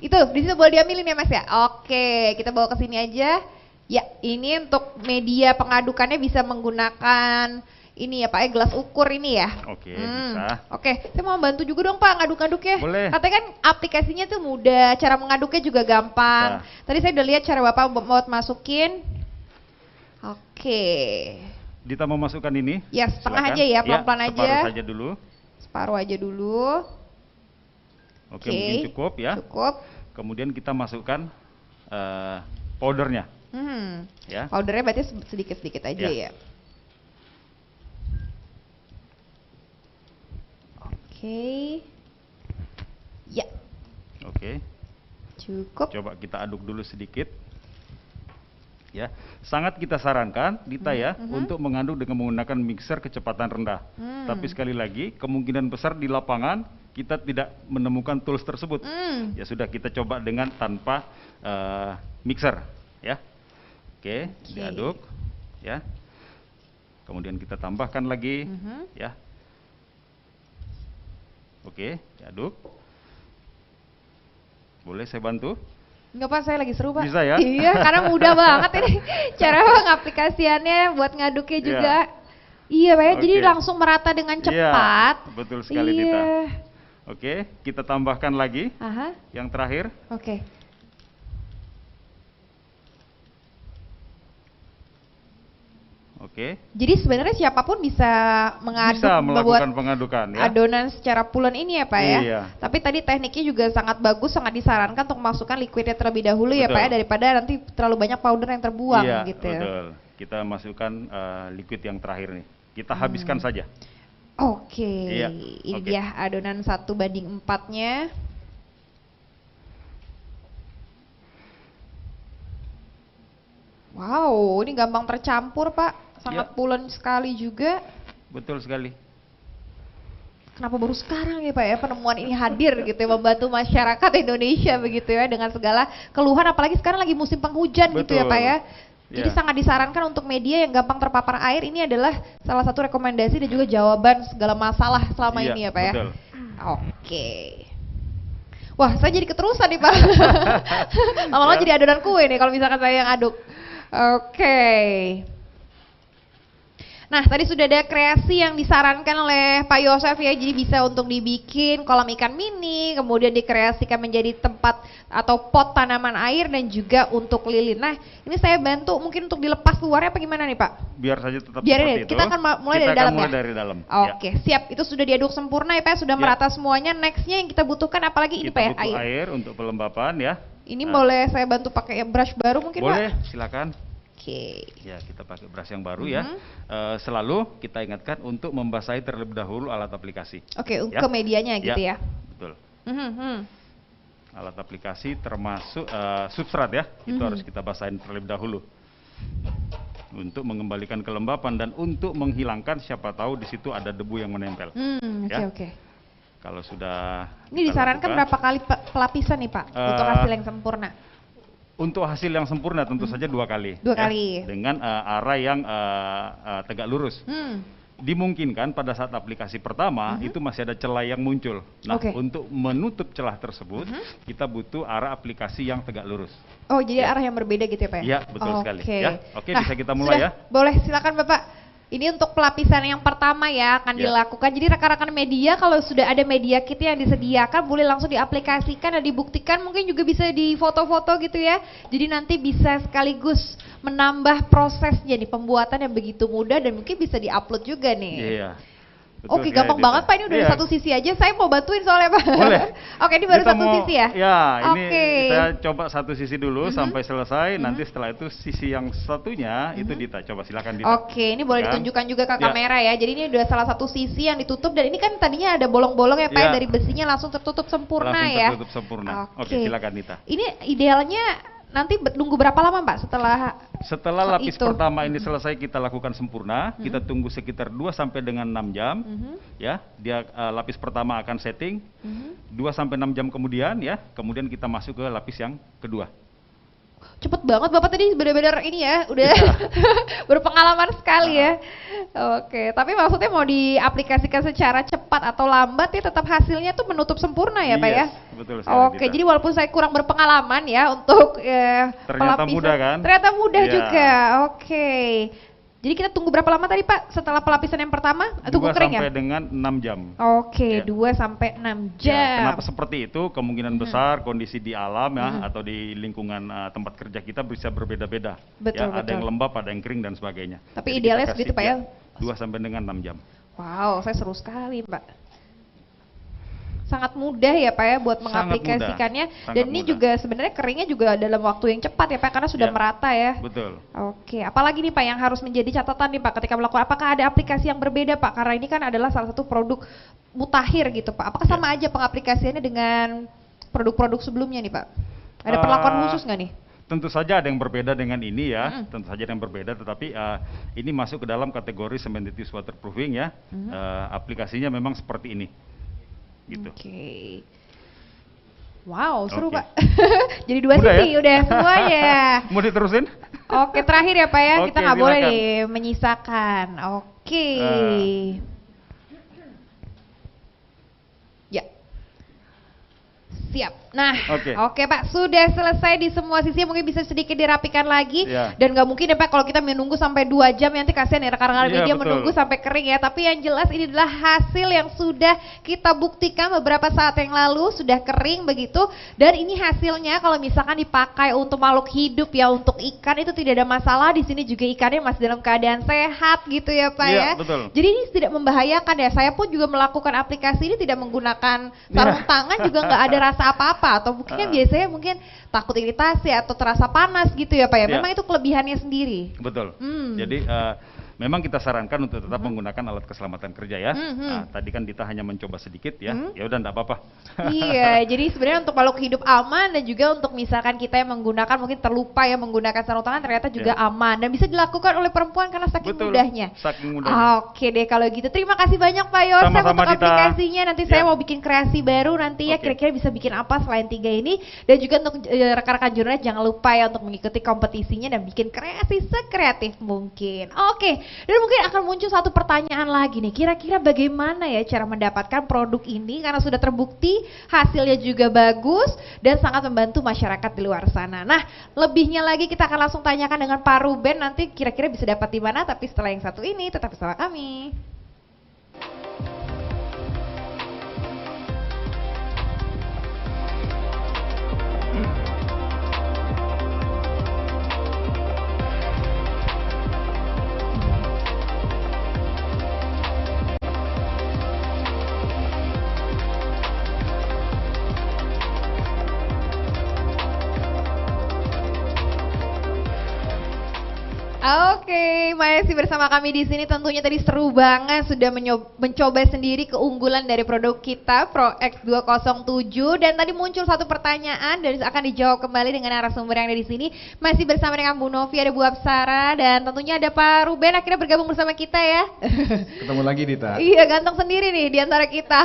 Itu di situ boleh diambilin ya Mas ya. Oke, kita bawa ke sini aja. Ya, ini untuk media pengadukannya bisa menggunakan ini ya Pak ya, gelas ukur ini ya. Oke, bisa. Oke, saya mau bantu juga dong Pak ngaduk-ngaduknya. Boleh. Katanya kan aplikasinya tuh mudah, cara mengaduknya juga gampang. Tadi saya udah lihat cara Bapak buat masukin. Oke. Dita mau masukkan ini? Ya, setengah Silakan. aja ya, pelan-pelan aja. Separuh saja dulu. Separuh aja dulu. Oke, mungkin cukup ya. Cukup. Kemudian kita masukkan powdernya. Ya. Powdernya berarti sedikit-sedikit aja ya. Oke. Ya. Oke. Cukup. Coba kita aduk dulu sedikit. Ya, sangat kita sarankan Dita ya untuk mengaduk dengan menggunakan mixer kecepatan rendah. Tapi sekali lagi kemungkinan besar di lapangan kita tidak menemukan tools tersebut. Ya sudah, kita coba dengan tanpa mixer ya. Oke, diaduk ya. Kemudian kita tambahkan lagi ya. Oke, diaduk. Boleh saya bantu? Enggak Pak, saya lagi seru Pak. Bisa ya? Iya, karena mudah banget ini cara pengaplikasiannya buat ngaduknya juga. Iya Pak ya, jadi langsung merata dengan cepat. Iya, betul sekali Dita. Oke, kita tambahkan lagi yang terakhir. Oke. Oke. Jadi sebenarnya siapapun bisa mengaduk, bisa melakukan pengadukan ya. Adonan secara pulen ini ya Pak ya. Iya. Tapi tadi tekniknya juga sangat bagus, sangat disarankan untuk masukkan liquidnya terlebih dahulu ya Pak ya, daripada nanti terlalu banyak powder yang terbuang gitu. Betul. Kita masukkan liquid yang terakhir nih. Kita habiskan saja. Oke. Ini dia adonan 1:4-nya. Wow, ini gampang tercampur Pak. Sangat pulen sekali juga. Betul sekali. Kenapa baru sekarang ya Pak ya penemuan ini hadir gitu ya, membantu masyarakat Indonesia begitu ya dengan segala keluhan, apalagi sekarang lagi musim penghujan gitu ya Pak ya. Jadi sangat disarankan untuk media yang gampang terpapar air, ini adalah salah satu rekomendasi dan juga jawaban segala masalah selama ini ya Pak ya. Oke. Wah, saya jadi keterusan nih Pak. Lama-lama jadi adonan kue nih kalau misalkan saya yang aduk. Oke. Nah, tadi sudah ada kreasi yang disarankan oleh Pak Yosef ya, jadi bisa untuk dibikin kolam ikan mini, kemudian dikreasikan menjadi tempat atau pot tanaman air dan juga untuk lilin. Nah, ini saya bantu mungkin untuk dilepas luarnya apa gimana nih Pak? Biar saja tetap Biar seperti itu. Kita akan mulai dari dalam ya? dari dalam. Oke, siap. Itu sudah diaduk sempurna ya Pak, sudah merata semuanya. Nextnya yang kita butuhkan apalagi ini Pak ya? Kita butuh air untuk pelembapan ya. Ini boleh saya bantu pakai brush baru mungkin Pak? Boleh, silakan. Oke. Ya, kita pakai brush yang baru ya. Selalu kita ingatkan untuk membasahi terlebih dahulu alat aplikasi. Oke, ke medianya gitu ya. Betul. Alat aplikasi termasuk substrat ya, itu harus kita basahin terlebih dahulu. Untuk mengembalikan kelembapan dan untuk menghilangkan siapa tahu di situ ada debu yang menempel. Oke. Kalau sudah ini disarankan berapa kali pelapisan nih Pak untuk hasil yang sempurna? Untuk hasil yang sempurna tentu saja 2 kali. 2 kali. Dengan arah yang tegak lurus. Dimungkinkan pada saat aplikasi pertama itu masih ada celah yang muncul. Nah, untuk menutup celah tersebut, kita butuh arah aplikasi yang tegak lurus. Oh, jadi arah yang berbeda gitu ya Pak? Iya, betul sekali. Ya. Oke, bisa kita mulai ya. Boleh, silakan Bapak. Ini untuk pelapisan yang pertama ya akan dilakukan. Jadi rekan-rekan media kalau sudah ada media kit yang disediakan boleh langsung diaplikasikan dan dibuktikan, mungkin juga bisa di foto-foto gitu ya. Jadi nanti bisa sekaligus menambah prosesnya nih, pembuatan yang begitu mudah dan mungkin bisa diupload juga nih. Iya. Oke, gampang banget Pak, ini udah satu sisi aja, saya mau bantuin soalnya Pak. Boleh. Oke, ini baru satu sisi ya? Ya, ini kita coba satu sisi dulu sampai selesai, nanti setelah itu sisi yang satunya itu Dita, coba silakan Dita. Oke, ini boleh ditunjukkan juga ke kamera ya, jadi ini udah salah satu sisi yang ditutup dan ini kan tadinya ada bolong-bolong ya Pak ya, dari besinya langsung tertutup sempurna ya? Langsung tertutup sempurna. Oke, silakan Dita. Ini idealnya nanti nunggu berapa lama Pak setelah lapis pertama ini selesai kita lakukan sempurna, kita tunggu sekitar 2 sampai dengan 6 jam. Ya, dia lapis pertama akan setting. 2 sampai 6 jam kemudian ya, kemudian kita masuk ke lapis yang kedua. Cepet banget Bapak tadi benar-benar ini ya, udah berpengalaman sekali ya. Oke, tapi maksudnya mau diaplikasikan secara cepat atau lambat ya tetap hasilnya tuh menutup sempurna ya Pak ya? Betul sekali. Oke, jadi walaupun saya kurang berpengalaman ya untuk ternyata mudah kan? Ternyata mudah juga, oke. Jadi kita tunggu berapa lama tadi Pak setelah pelapisan yang pertama? Tunggu kering ya? 2 sampai dengan 6 jam. Oke, 2 sampai 6 jam. Ya, kenapa seperti itu? Kemungkinan besar kondisi di alam ya atau di lingkungan tempat kerja kita bisa berbeda-beda. Betul, ya, ada yang lembab, ada yang kering dan sebagainya. Tapi jadi idealnya seperti itu Pak ya? 2 sampai dengan 6 jam. Wow, saya seru sekali Pak. Sangat mudah ya Pak ya buat mengaplikasikannya. Dan ini juga sebenarnya keringnya juga dalam waktu yang cepat ya Pak karena sudah merata ya. Betul. Oke, apalagi nih Pak yang harus menjadi catatan nih Pak ketika melakukan, apakah ada aplikasi yang berbeda Pak? Karena ini kan adalah salah satu produk mutakhir gitu Pak. Apakah sama aja pengaplikasiannya dengan produk-produk sebelumnya nih Pak? Ada perlakuan khusus nggak nih? Tentu saja ada yang berbeda dengan ini ya, tentu saja ada yang berbeda, tetapi ini masuk ke dalam kategori cementitious waterproofing ya. Aplikasinya memang seperti ini. Gitu. Oke. Wow, seru Pak. Jadi 2 sisi udah semuanya. Mau diterusin? Oke, terakhir ya Pak ya, kita nggak boleh nih menyisakan. Oke. Ya. Siap. Nah, oke Pak, sudah selesai di semua sisi, mungkin bisa sedikit dirapikan lagi. Dan nggak mungkin ya Pak kalau kita menunggu sampai 2 jam, nanti kasihan ya rekan-rekan media menunggu sampai kering ya. Tapi yang jelas ini adalah hasil yang sudah kita buktikan beberapa saat yang lalu, sudah kering begitu. Dan ini hasilnya kalau misalkan dipakai untuk makhluk hidup ya, untuk ikan itu tidak ada masalah. Di sini juga ikannya masih dalam keadaan sehat gitu ya Pak ya. Jadi ini tidak membahayakan ya. Saya pun juga melakukan aplikasi ini tidak menggunakan sarung tangan, juga nggak ada rasa apa-apa, atau mungkin kan biasanya mungkin takut iritasi atau terasa panas gitu ya Pak ya. Memang itu kelebihannya sendiri. Betul. Jadi memang kita sarankan untuk tetap menggunakan alat keselamatan kerja ya. Nah, tadi kan Dita hanya mencoba sedikit ya. Ya udah enggak apa-apa. Iya, jadi sebenarnya untuk makhluk hidup aman dan juga untuk misalkan kita yang menggunakan mungkin terlupa ya menggunakan sarung tangan ternyata juga aman dan bisa dilakukan oleh perempuan karena saking mudahnya. Saking mudahnya. Oke deh kalau gitu. Terima kasih banyak Pak Yosef untuk aplikasinya. Nanti saya mau bikin kreasi baru nanti ya, kira-kira bisa bikin apa selain 3 ini, dan juga untuk rekan-rekan jurnalis jangan lupa ya untuk mengikuti kompetisinya dan bikin kreasi sekreatif mungkin. Oke. Dan mungkin akan muncul satu pertanyaan lagi nih, kira-kira bagaimana ya cara mendapatkan produk ini karena sudah terbukti hasilnya juga bagus dan sangat membantu masyarakat di luar sana. Nah, lebihnya lagi kita akan langsung tanyakan dengan Pak Ruben, nanti kira-kira bisa dapat di mana, tapi setelah yang satu ini tetap bersama kami. Oke, masih bersama kami di sini. Tentunya tadi seru banget, sudah mencoba sendiri keunggulan dari produk kita Pro X207. Dan tadi muncul satu pertanyaan dan akan dijawab kembali dengan narasumber yang ada di sini. Masih bersama dengan Bu Novi, ada Bu Apsara, dan tentunya ada Pak Ruben akhirnya bergabung bersama kita ya. Ketemu lagi Dita. Iya, ganteng sendiri nih di antara kita.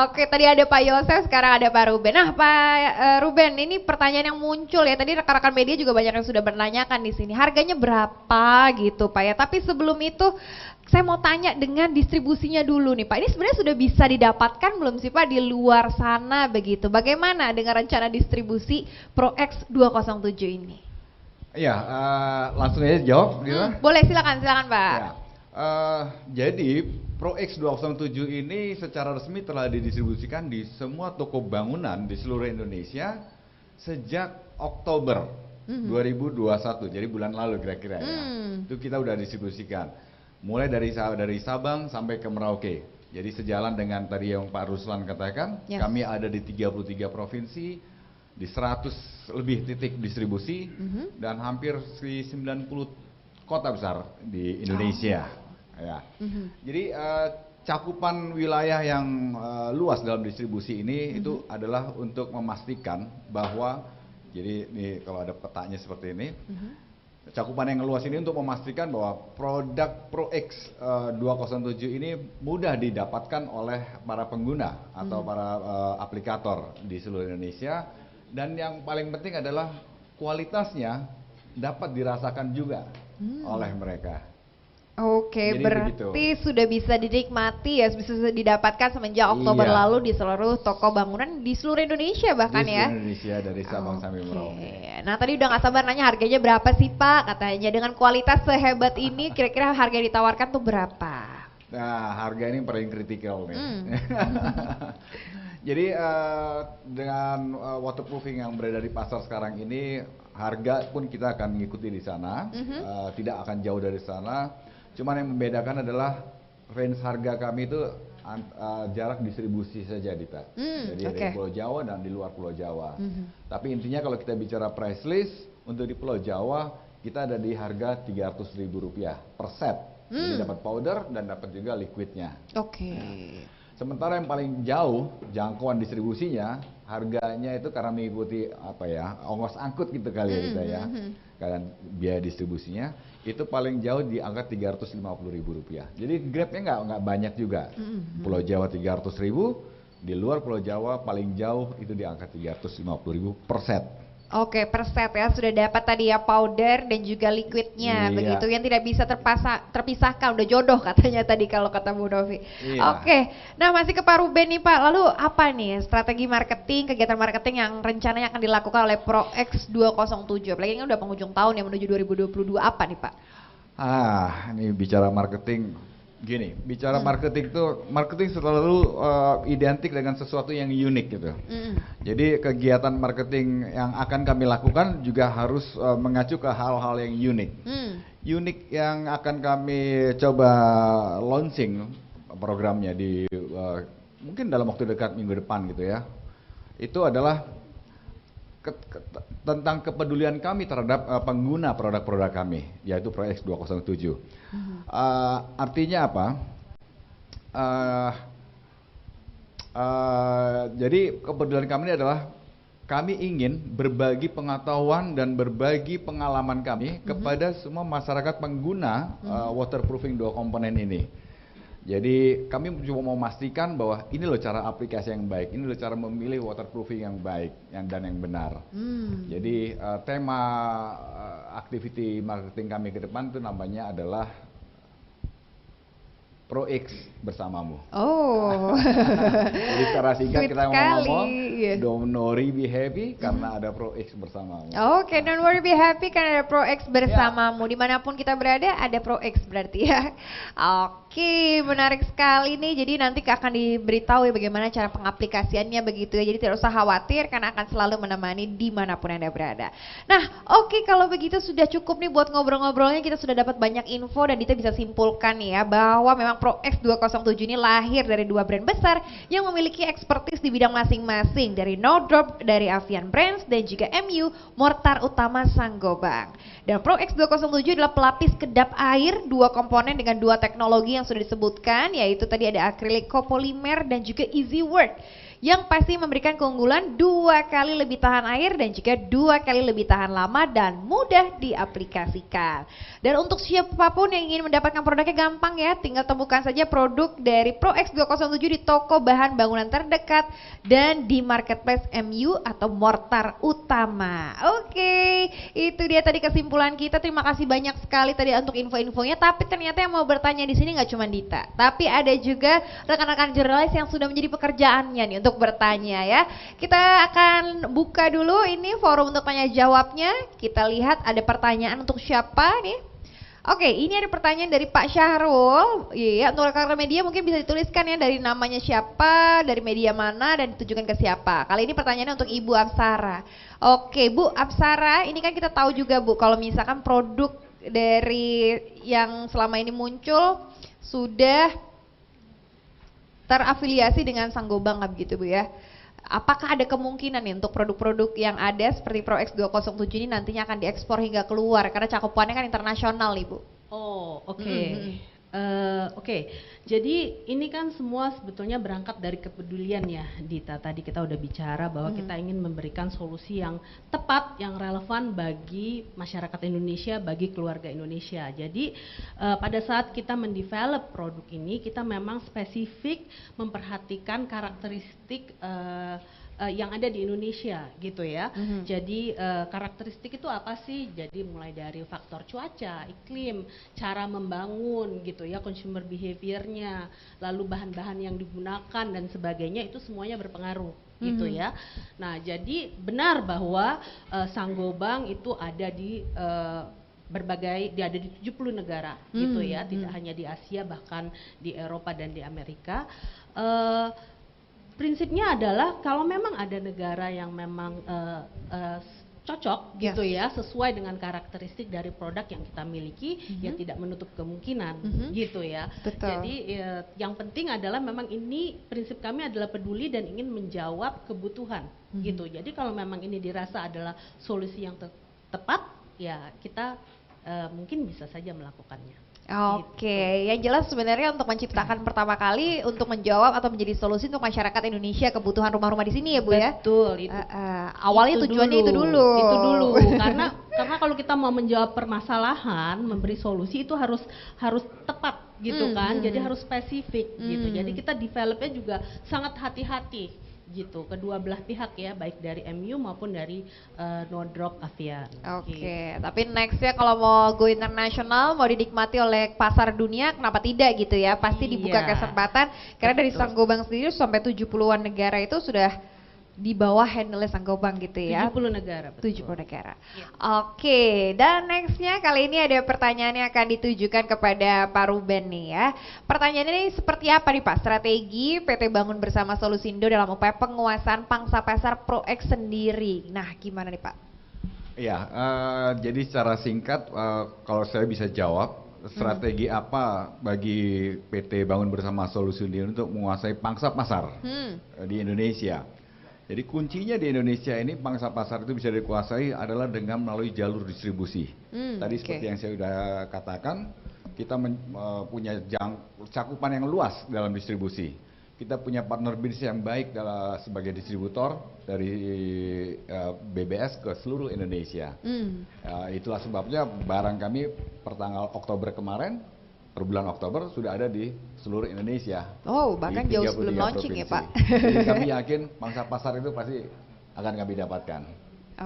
Oke, tadi ada Pak Yosef, sekarang ada Pak Ruben. Nah, Pak Ruben, ini pertanyaan yang muncul ya. Tadi rekan-rekan media juga banyak yang sudah menanyakan di sini. Harganya berapa gitu Pak ya. Tapi sebelum itu saya mau tanya dengan distribusinya dulu nih Pak. Ini sebenarnya sudah bisa didapatkan belum sih Pak di luar sana begitu? Bagaimana dengan rencana distribusi Pro X207 ini? Iya, langsung aja jawab gitu. Boleh, silakan Pak. Ya. Jadi Pro X207 ini secara resmi telah didistribusikan di semua toko bangunan di seluruh Indonesia sejak Oktober 2021, jadi bulan lalu kira-kira ya. Itu kita udah distribusikan. Mulai dari Sabang sampai ke Merauke. Jadi sejalan dengan tadi yang Pak Ruslan katakan, kami ada di 33 provinsi, di 100 lebih titik distribusi, dan hampir 90 kota besar di Indonesia. Ya. Jadi cakupan wilayah yang luas dalam distribusi ini itu adalah untuk memastikan bahwa, jadi ini kalau ada petanya seperti ini, cakupan yang luas ini untuk memastikan bahwa produk Pro X207 ini mudah didapatkan oleh para pengguna atau para aplikator di seluruh Indonesia, dan yang paling penting adalah kualitasnya dapat dirasakan juga oleh mereka. Oke, Jadi berarti begitu. sudah bisa dinikmati ya, bisa didapatkan semenjak Oktober lalu di seluruh toko bangunan di seluruh Indonesia bahkan di ya. seluruh Indonesia dari Sabang sampai Merauke. Nah tadi udah nggak sabar nanya harganya berapa sih Pak? Katanya dengan kualitas sehebat ini kira-kira harga yang ditawarkan tuh berapa? Nah, harga ini paling kritikal nih. Jadi dengan waterproofing yang berada di pasar sekarang ini, harga pun kita akan mengikuti di sana, tidak akan jauh dari sana. Cuman yang membedakan adalah range harga kami itu jarak distribusi saja, Dita. Jadi dari Pulau Jawa dan di luar Pulau Jawa. Tapi intinya kalau kita bicara price list, untuk di Pulau Jawa kita ada di harga Rp300.000 per set. Jadi dapat powder dan dapat juga liquidnya. Sementara yang paling jauh jangkauan distribusinya, harganya itu karena mengikuti ongkos angkut gitu kali ya kita ya. Karena biaya distribusinya itu paling jauh di angka Rp350.000. Jadi grabnya nggak banyak juga. Pulau Jawa 300.000, di luar Pulau Jawa paling jauh itu di angka 350.000 per set. Oke, per set ya, sudah dapat tadi ya powder dan juga liquidnya, begitu yang tidak bisa terpisahkan, udah jodoh katanya tadi kalau kata Bu Novi. Oke, nah masih ke Pak Ruben nih Pak, lalu apa nih strategi marketing, kegiatan marketing yang rencananya akan dilakukan oleh Pro X207, apalagi ini udah penghujung tahun ya menuju 2022, apa nih Pak? Ini bicara marketing. Gini, bicara marketing tuh, marketing selalu identik dengan sesuatu yang unik gitu. Jadi kegiatan marketing yang akan kami lakukan juga harus mengacu ke hal-hal yang unik. Unik yang akan kami coba launching programnya di mungkin dalam waktu dekat minggu depan gitu ya. Itu adalah tentang kepedulian kami terhadap pengguna produk-produk kami, yaitu Pro X207. Artinya apa? Jadi kepedulian kami ini adalah kami ingin berbagi pengetahuan dan berbagi pengalaman kami kepada semua masyarakat pengguna waterproofing 2 komponen ini. Jadi kami cuma mau memastikan bahwa ini loh cara aplikasi yang baik, ini loh cara memilih waterproofing yang baik dan yang benar. Jadi tema activity marketing kami ke depan itu namanya adalah Pro X bersamamu. Jadi secara singkat kita ngomong, don't worry be happy karena ada Pro X bersamamu. Don't worry be happy karena ada Pro X bersamamu. Dimanapun kita berada ada Pro X berarti ya. Menarik sekali nih. Jadi nanti akan diberitahu ya bagaimana cara pengaplikasiannya begitu ya. Jadi tidak usah khawatir karena akan selalu menemani dimanapun Anda berada. Nah kalau begitu sudah cukup nih buat ngobrol-ngobrolnya. Kita sudah dapat banyak info dan Dita bisa simpulkan nih ya bahwa memang Pro X207 ini lahir dari dua brand besar yang memiliki expertise di bidang masing-masing, dari No Drop dari Avian Brands dan juga MU Mortar Utama Sanggobang. Dan Pro X207 adalah pelapis kedap air dua komponen dengan dua teknologi yang sudah disebutkan, yaitu tadi ada akrilik copolymer dan juga Easy Work, yang pasti memberikan keunggulan 2 kali lebih tahan air dan juga 2 kali lebih tahan lama dan mudah diaplikasikan. Dan untuk siapapun yang ingin mendapatkan produknya gampang ya, tinggal temukan saja produk dari Pro X207 di toko bahan bangunan terdekat dan di marketplace MU atau Mortar Utama. Oke, itu dia tadi kesimpulan kita. Terima kasih banyak sekali tadi untuk info-infonya. Tapi ternyata yang mau bertanya di sini nggak cuma Dita, tapi ada juga rekan-rekan jurnalis yang sudah menjadi pekerjaannya nih untuk bertanya ya. Kita akan buka dulu ini forum untuk tanya jawabnya. Kita lihat ada pertanyaan untuk siapa nih. Oke, ini ada pertanyaan dari Pak Syahrul. Iya, untuk rekan-rekan media mungkin bisa dituliskan ya dari namanya siapa, dari media mana, dan ditujukan ke siapa. Kali ini pertanyaannya untuk Ibu Apsara. Oke, Bu Apsara, ini kan kita tahu juga Bu, kalau misalkan produk dari yang selama ini muncul sudah terafiliasi dengan Sanggobang begitu Bu ya. Apakah ada kemungkinan nih untuk produk-produk yang ada seperti Pro X207 ini nantinya akan diekspor hingga keluar karena cakupannya kan internasional nih Bu? Oh, oke. Oke, jadi ini kan semua sebetulnya berangkat dari kepedulian ya Dita. Tadi kita udah bicara bahwa kita ingin memberikan solusi yang tepat, yang relevan bagi masyarakat Indonesia, bagi keluarga Indonesia. Jadi pada saat kita mendevelop produk ini, kita memang spesifik memperhatikan karakteristik yang ada di Indonesia gitu ya. Jadi karakteristik itu apa sih? Jadi mulai dari faktor cuaca, iklim, cara membangun gitu ya, consumer behaviornya, lalu bahan-bahan yang digunakan dan sebagainya, itu semuanya berpengaruh gitu ya. Nah, jadi benar bahwa Sanggobang itu ada di ada di 70 negara gitu ya, tidak hanya di Asia, bahkan di Eropa dan di Amerika. Prinsipnya adalah kalau memang ada negara yang memang cocok gitu ya, sesuai dengan karakteristik dari produk yang kita miliki, ya tidak menutup kemungkinan gitu ya. Jadi yang penting adalah memang ini prinsip kami adalah peduli dan ingin menjawab kebutuhan gitu. Jadi kalau memang ini dirasa adalah solusi yang tepat, ya kita mungkin bisa saja melakukannya. Oke, yang jelas sebenarnya untuk menciptakan pertama kali untuk menjawab atau menjadi solusi untuk masyarakat Indonesia kebutuhan rumah-rumah di sini ya Bu ya. Betul. Awalnya tujuannya itu dulu. Itu dulu. karena kalau kita mau menjawab permasalahan, memberi solusi itu harus tepat gitu kan. Jadi harus spesifik gitu. Jadi kita developnya juga sangat hati-hati gitu, kedua belah pihak ya, baik dari MU maupun dari No Drop Avian. Oke, tapi nextnya kalau mau go internasional, mau dinikmati oleh pasar dunia, kenapa tidak gitu ya? Pasti dibuka kesempatan, karena dari Sanggobang sendiri sampai 70-an negara itu sudah di bawah handle Sanggobang gitu ya. 70 negara. Betul. 70 negara. Oke, dan nextnya kali ini ada pertanyaan yang akan ditujukan kepada Pak Ruben nih ya. Pertanyaan ini seperti apa nih Pak strategi PT Bangun Bersama Solusindo dalam upaya penguasaan pangsa pasar Pro X sendiri? Nah, gimana nih Pak? Ya, jadi secara singkat kalau saya bisa jawab, strategi apa bagi PT Bangun Bersama Solusindo untuk menguasai pangsa pasar di Indonesia? Jadi kuncinya di Indonesia ini pangsa pasar itu bisa dikuasai adalah dengan melalui jalur distribusi. Tadi seperti yang saya sudah katakan, kita punya cakupan yang luas dalam distribusi. Kita punya partner bisnis yang baik sebagai distributor dari BBS ke seluruh Indonesia. Itulah sebabnya barang kami pertanggal Oktober kemarin, per bulan Oktober sudah ada di seluruh Indonesia. Oh, bahkan jauh sebelum launching ya Pak. Jadi kami yakin pangsa pasar itu pasti akan kami dapatkan.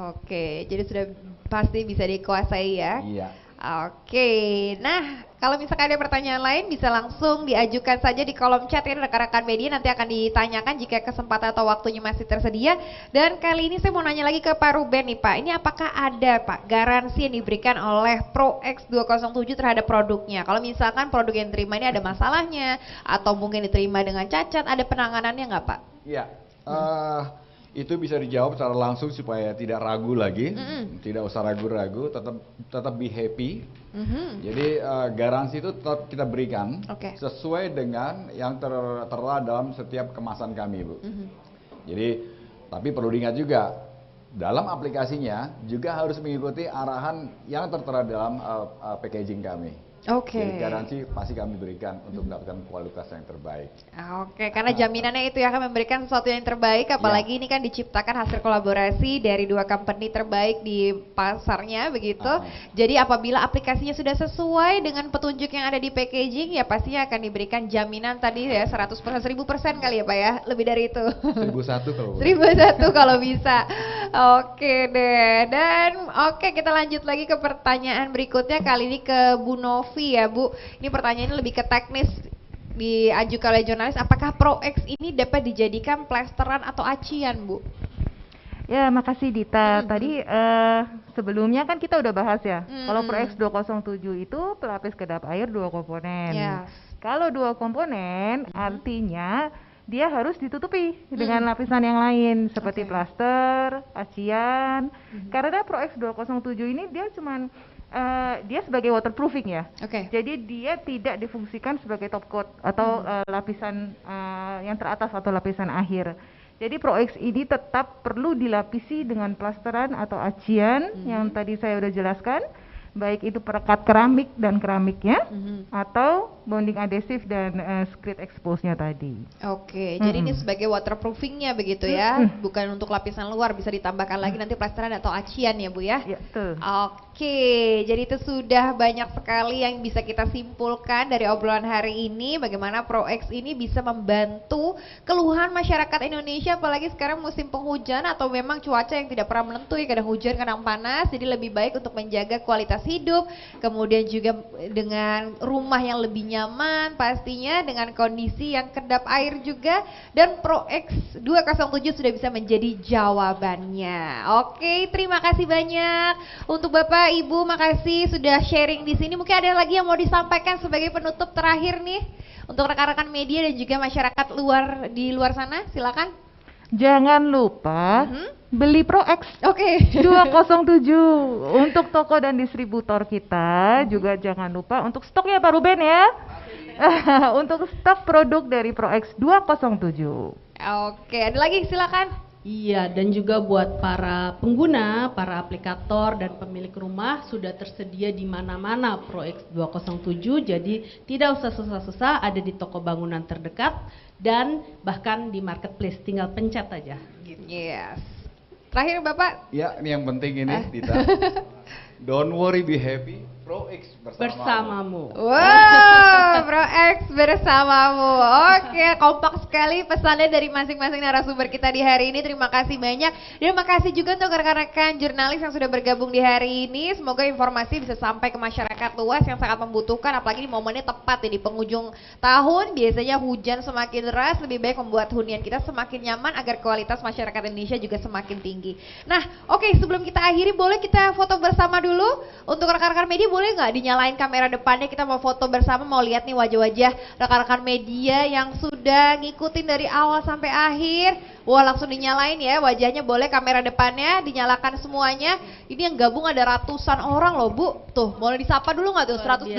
Oke, jadi sudah pasti bisa dikuasai ya. Iya. Oke, nah kalau misalkan ada pertanyaan lain bisa langsung diajukan saja di kolom chat ya rekan-rekan media, nanti akan ditanyakan jika kesempatan atau waktunya masih tersedia. Dan kali ini saya mau nanya lagi ke Pak Ruben nih Pak, ini apakah ada Pak garansi yang diberikan oleh Pro X207 terhadap produknya? Kalau misalkan produk yang diterima ini ada masalahnya atau mungkin diterima dengan cacat, ada penanganannya nggak Pak? Iya, itu bisa dijawab secara langsung supaya tidak ragu lagi, tidak usah ragu-ragu, tetap be happy. Jadi garansi itu tetap kita berikan sesuai dengan yang tertera dalam setiap kemasan kami, Bu. Jadi tapi perlu diingat juga dalam aplikasinya juga harus mengikuti arahan yang tertera dalam packaging kami. Jadi garansi pasti kami berikan untuk mendapatkan kualitas yang terbaik. Karena jaminannya itu ya, akan memberikan sesuatu yang terbaik, apalagi ini kan diciptakan hasil kolaborasi dari dua company terbaik di pasarnya begitu. Jadi apabila aplikasinya sudah sesuai dengan petunjuk yang ada di packaging, ya pastinya akan diberikan jaminan tadi ya 100%, 1000% kali ya Pak ya, lebih dari itu. 1001 kalau 1001 kalau bisa. Oke deh, dan kita lanjut lagi ke pertanyaan berikutnya, kali ini ke Bu Novi ya Bu. Ini pertanyaannya lebih ke teknis, diajukan oleh jurnalis, apakah Pro X ini dapat dijadikan plesteran atau acian Bu? Ya, makasih Dita. Tadi sebelumnya kan kita udah bahas ya, kalau Pro X 207 itu pelapis kedap air 2 komponen. Kalau 2 komponen artinya dia harus ditutupi dengan lapisan yang lain seperti plaster, acian. Karena Pro X 207 ini dia cuman dia sebagai waterproofing ya. Jadi dia tidak difungsikan sebagai top coat atau lapisan yang teratas atau lapisan akhir. Jadi Pro X ini tetap perlu dilapisi dengan plasteran atau acian yang tadi saya udah jelaskan, baik itu perekat keramik dan keramiknya atau bonding adhesif dan screed expose-nya tadi. Jadi ini sebagai waterproofingnya begitu ya, bukan untuk lapisan luar, bisa ditambahkan lagi nanti plasteran atau acian ya Bu ya? Iya, betul. Jadi itu sudah banyak sekali yang bisa kita simpulkan dari obrolan hari ini, bagaimana Pro X ini bisa membantu keluhan masyarakat Indonesia, apalagi sekarang musim penghujan atau memang cuaca yang tidak pernah menentu, kadang hujan, kadang panas, jadi lebih baik untuk menjaga kualitas hidup, kemudian juga dengan rumah yang lebih nyaman pastinya, dengan kondisi yang kedap air juga, dan Pro X 207 sudah bisa menjadi jawabannya. Terima kasih banyak untuk Bapak Ibu, makasih sudah sharing di sini. Mungkin ada lagi yang mau disampaikan sebagai penutup terakhir nih untuk rekan-rekan media dan juga masyarakat di luar sana, silakan. Jangan lupa beli Pro X 207 untuk toko dan distributor kita. Juga jangan lupa untuk stoknya Pak Ruben ya. Untuk stok produk dari Pro X 207. Ada lagi silakan. Iya, dan juga buat para pengguna, para aplikator dan pemilik rumah sudah tersedia di mana-mana Pro X 207, jadi tidak usah susah-susah, ada di toko bangunan terdekat dan bahkan di marketplace, tinggal pencet aja. Terakhir Bapak. Ya, ini yang penting ini Dita. Don't worry, be happy. Pro X bersamamu. Wow, Pro X bersamamu. Kompak sekali pesannya dari masing-masing narasumber kita di hari ini. Terima kasih banyak. Dan makasih juga untuk rekan-rekan jurnalis yang sudah bergabung di hari ini. Semoga informasi bisa sampai ke masyarakat luas yang sangat membutuhkan, apalagi di momennya tepat ya, di penghujung tahun. Biasanya hujan semakin deras, lebih baik membuat hunian kita semakin nyaman agar kualitas masyarakat Indonesia juga semakin tinggi. Nah, sebelum kita akhiri, boleh kita foto bersama dulu untuk rekan-rekan media. Boleh nggak dinyalain kamera depannya, kita mau foto bersama, mau lihat nih wajah-wajah rekan-rekan media yang sudah ngikutin dari awal sampai akhir. Wah, langsung dinyalain ya wajahnya, boleh kamera depannya dinyalakan semuanya. Ini yang gabung ada ratusan orang loh Bu. Tuh, boleh disapa dulu nggak tuh? 183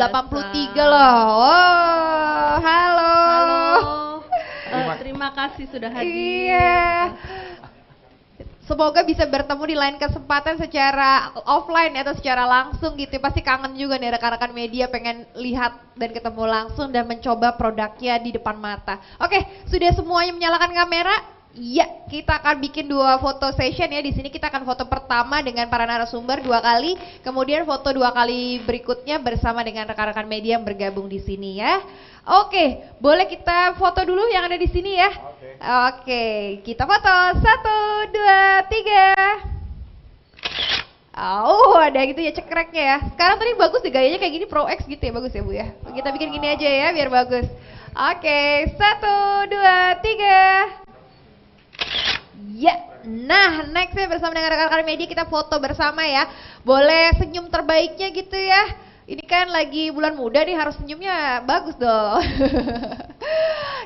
loh. Oh, halo. Terima kasih sudah hadir. Iya. Semoga bisa bertemu di lain kesempatan secara offline atau secara langsung gitu. Pasti kangen juga nih rekan-rekan media, pengen lihat dan ketemu langsung dan mencoba produknya di depan mata. Sudah semuanya menyalakan kamera? Iya, kita akan bikin 2 foto session ya. Di sini kita akan foto pertama dengan para narasumber 2 kali, kemudian foto 2 kali berikutnya bersama dengan rekan-rekan media yang bergabung di sini ya. Boleh kita foto dulu yang ada di sini ya. Kita foto 1, 2, 3. Ada gitu ya cekreknya ya. Sekarang tadi bagus deh gayanya kayak gini, Pro X gitu ya, bagus ya Bu ya. Kita bikin gini aja ya biar bagus. 1, 2, 3. Nah, nextnya bersama dengan rekan-rekan media kita foto bersama ya. Boleh senyum terbaiknya gitu ya. Ini kan lagi bulan muda nih, harus senyumnya bagus dong.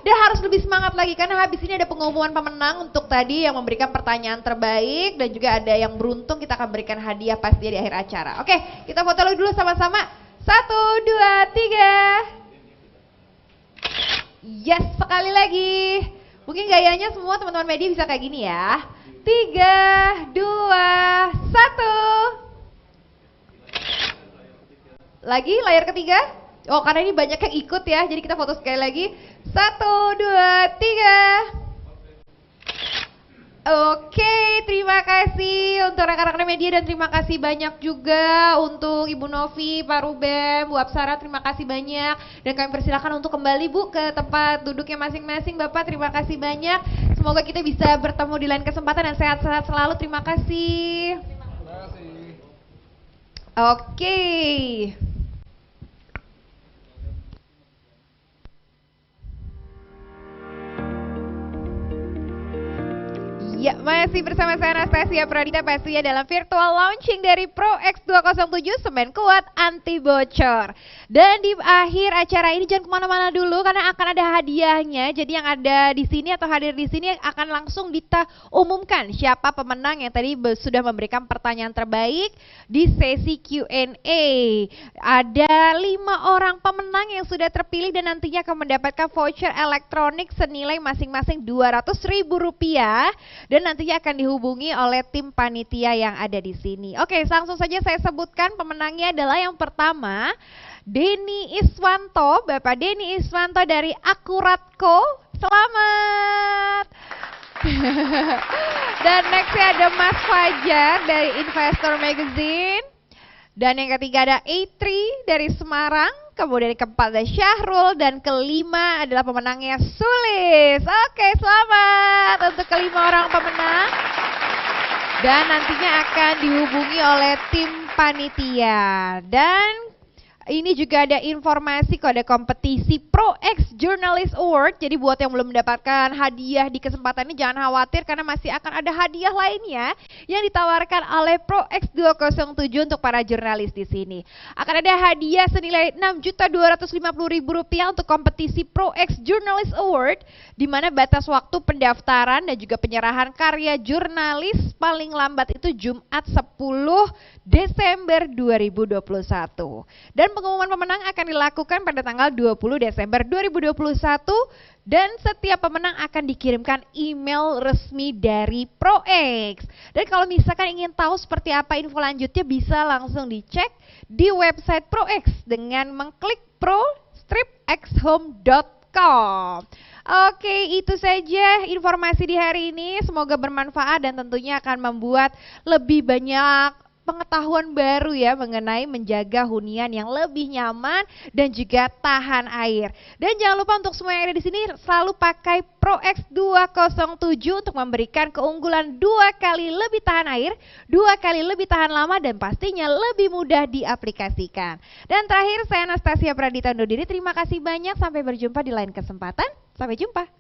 Dan harus lebih semangat lagi karena habis ini ada pengumuman pemenang untuk tadi yang memberikan pertanyaan terbaik dan juga ada yang beruntung kita akan berikan hadiah pastinya di akhir acara. Oke, kita foto dulu sama-sama. 1, 2, 3. Yes, sekali lagi. Mungkin gayanya semua teman-teman media bisa kayak gini ya. 3, 2, 1. Lagi layar ketiga. Oh, karena ini banyak yang ikut ya, jadi kita foto sekali lagi. 1, 2, 3. Oke, terima kasih untuk rekan-rekan media dan terima kasih banyak juga untuk Ibu Novi, Pak Ruben, Bu Apsara, terima kasih banyak. Dan kami persilakan untuk kembali Bu ke tempat duduknya masing-masing. Bapak, terima kasih banyak. Semoga kita bisa bertemu di lain kesempatan dan sehat-sehat selalu. Terima kasih. Oke. Ya, masih bersama saya Anastasia Pradita pastinya dalam virtual launching dari Pro X207 semen kuat anti bocor. Dan di akhir acara ini jangan kemana-mana dulu karena akan ada hadiahnya. Jadi yang ada di sini atau hadir di sini akan langsung kita umumkan siapa pemenang yang tadi sudah memberikan pertanyaan terbaik di sesi Q&A. Ada 5 orang pemenang yang sudah terpilih dan nantinya akan mendapatkan voucher elektronik senilai masing-masing Rp200.000. Dan nantinya akan dihubungi oleh tim panitia yang ada di sini. Oke, langsung saja saya sebutkan pemenangnya adalah yang pertama Denny Iswanto, Bapak Denny Iswanto dari Akuratco. Selamat. Dan nextnya ada Mas Fajar dari Investor Magazine. Dan yang ketiga ada A3 dari Semarang. Kemudian yang keempat ada Syahrul dan kelima adalah pemenangnya Sulis. Oke, selamat untuk kelima orang pemenang. Dan nantinya akan dihubungi oleh tim panitia. Dan ini juga ada informasi kok ada kompetisi Pro X Journalist Award. Jadi buat yang belum mendapatkan hadiah di kesempatan ini jangan khawatir karena masih akan ada hadiah lainnya yang ditawarkan oleh Pro X207 untuk para jurnalis di sini. Akan ada hadiah senilai Rp6.250.000 untuk kompetisi Pro X Journalist Award di mana batas waktu pendaftaran dan juga penyerahan karya jurnalis paling lambat itu Jumat 10 Desember 2021. Dan pengumuman pemenang akan dilakukan pada tanggal 20 Desember 2021 dan setiap pemenang akan dikirimkan email resmi dari ProX. Dan kalau misalkan ingin tahu seperti apa info lanjutnya bisa langsung dicek di website ProX dengan mengklik pro-xhome.com. Oke, itu saja informasi di hari ini. Semoga bermanfaat dan tentunya akan membuat lebih banyak pengetahuan baru ya mengenai menjaga hunian yang lebih nyaman dan juga tahan air. Dan jangan lupa untuk semua yang ada di sini selalu pakai Pro X207 untuk memberikan keunggulan 2 kali lebih tahan air, 2 kali lebih tahan lama dan pastinya lebih mudah diaplikasikan. Dan terakhir saya Anastasia Pradita undur diri. Terima kasih banyak, sampai berjumpa di lain kesempatan. Sampai jumpa.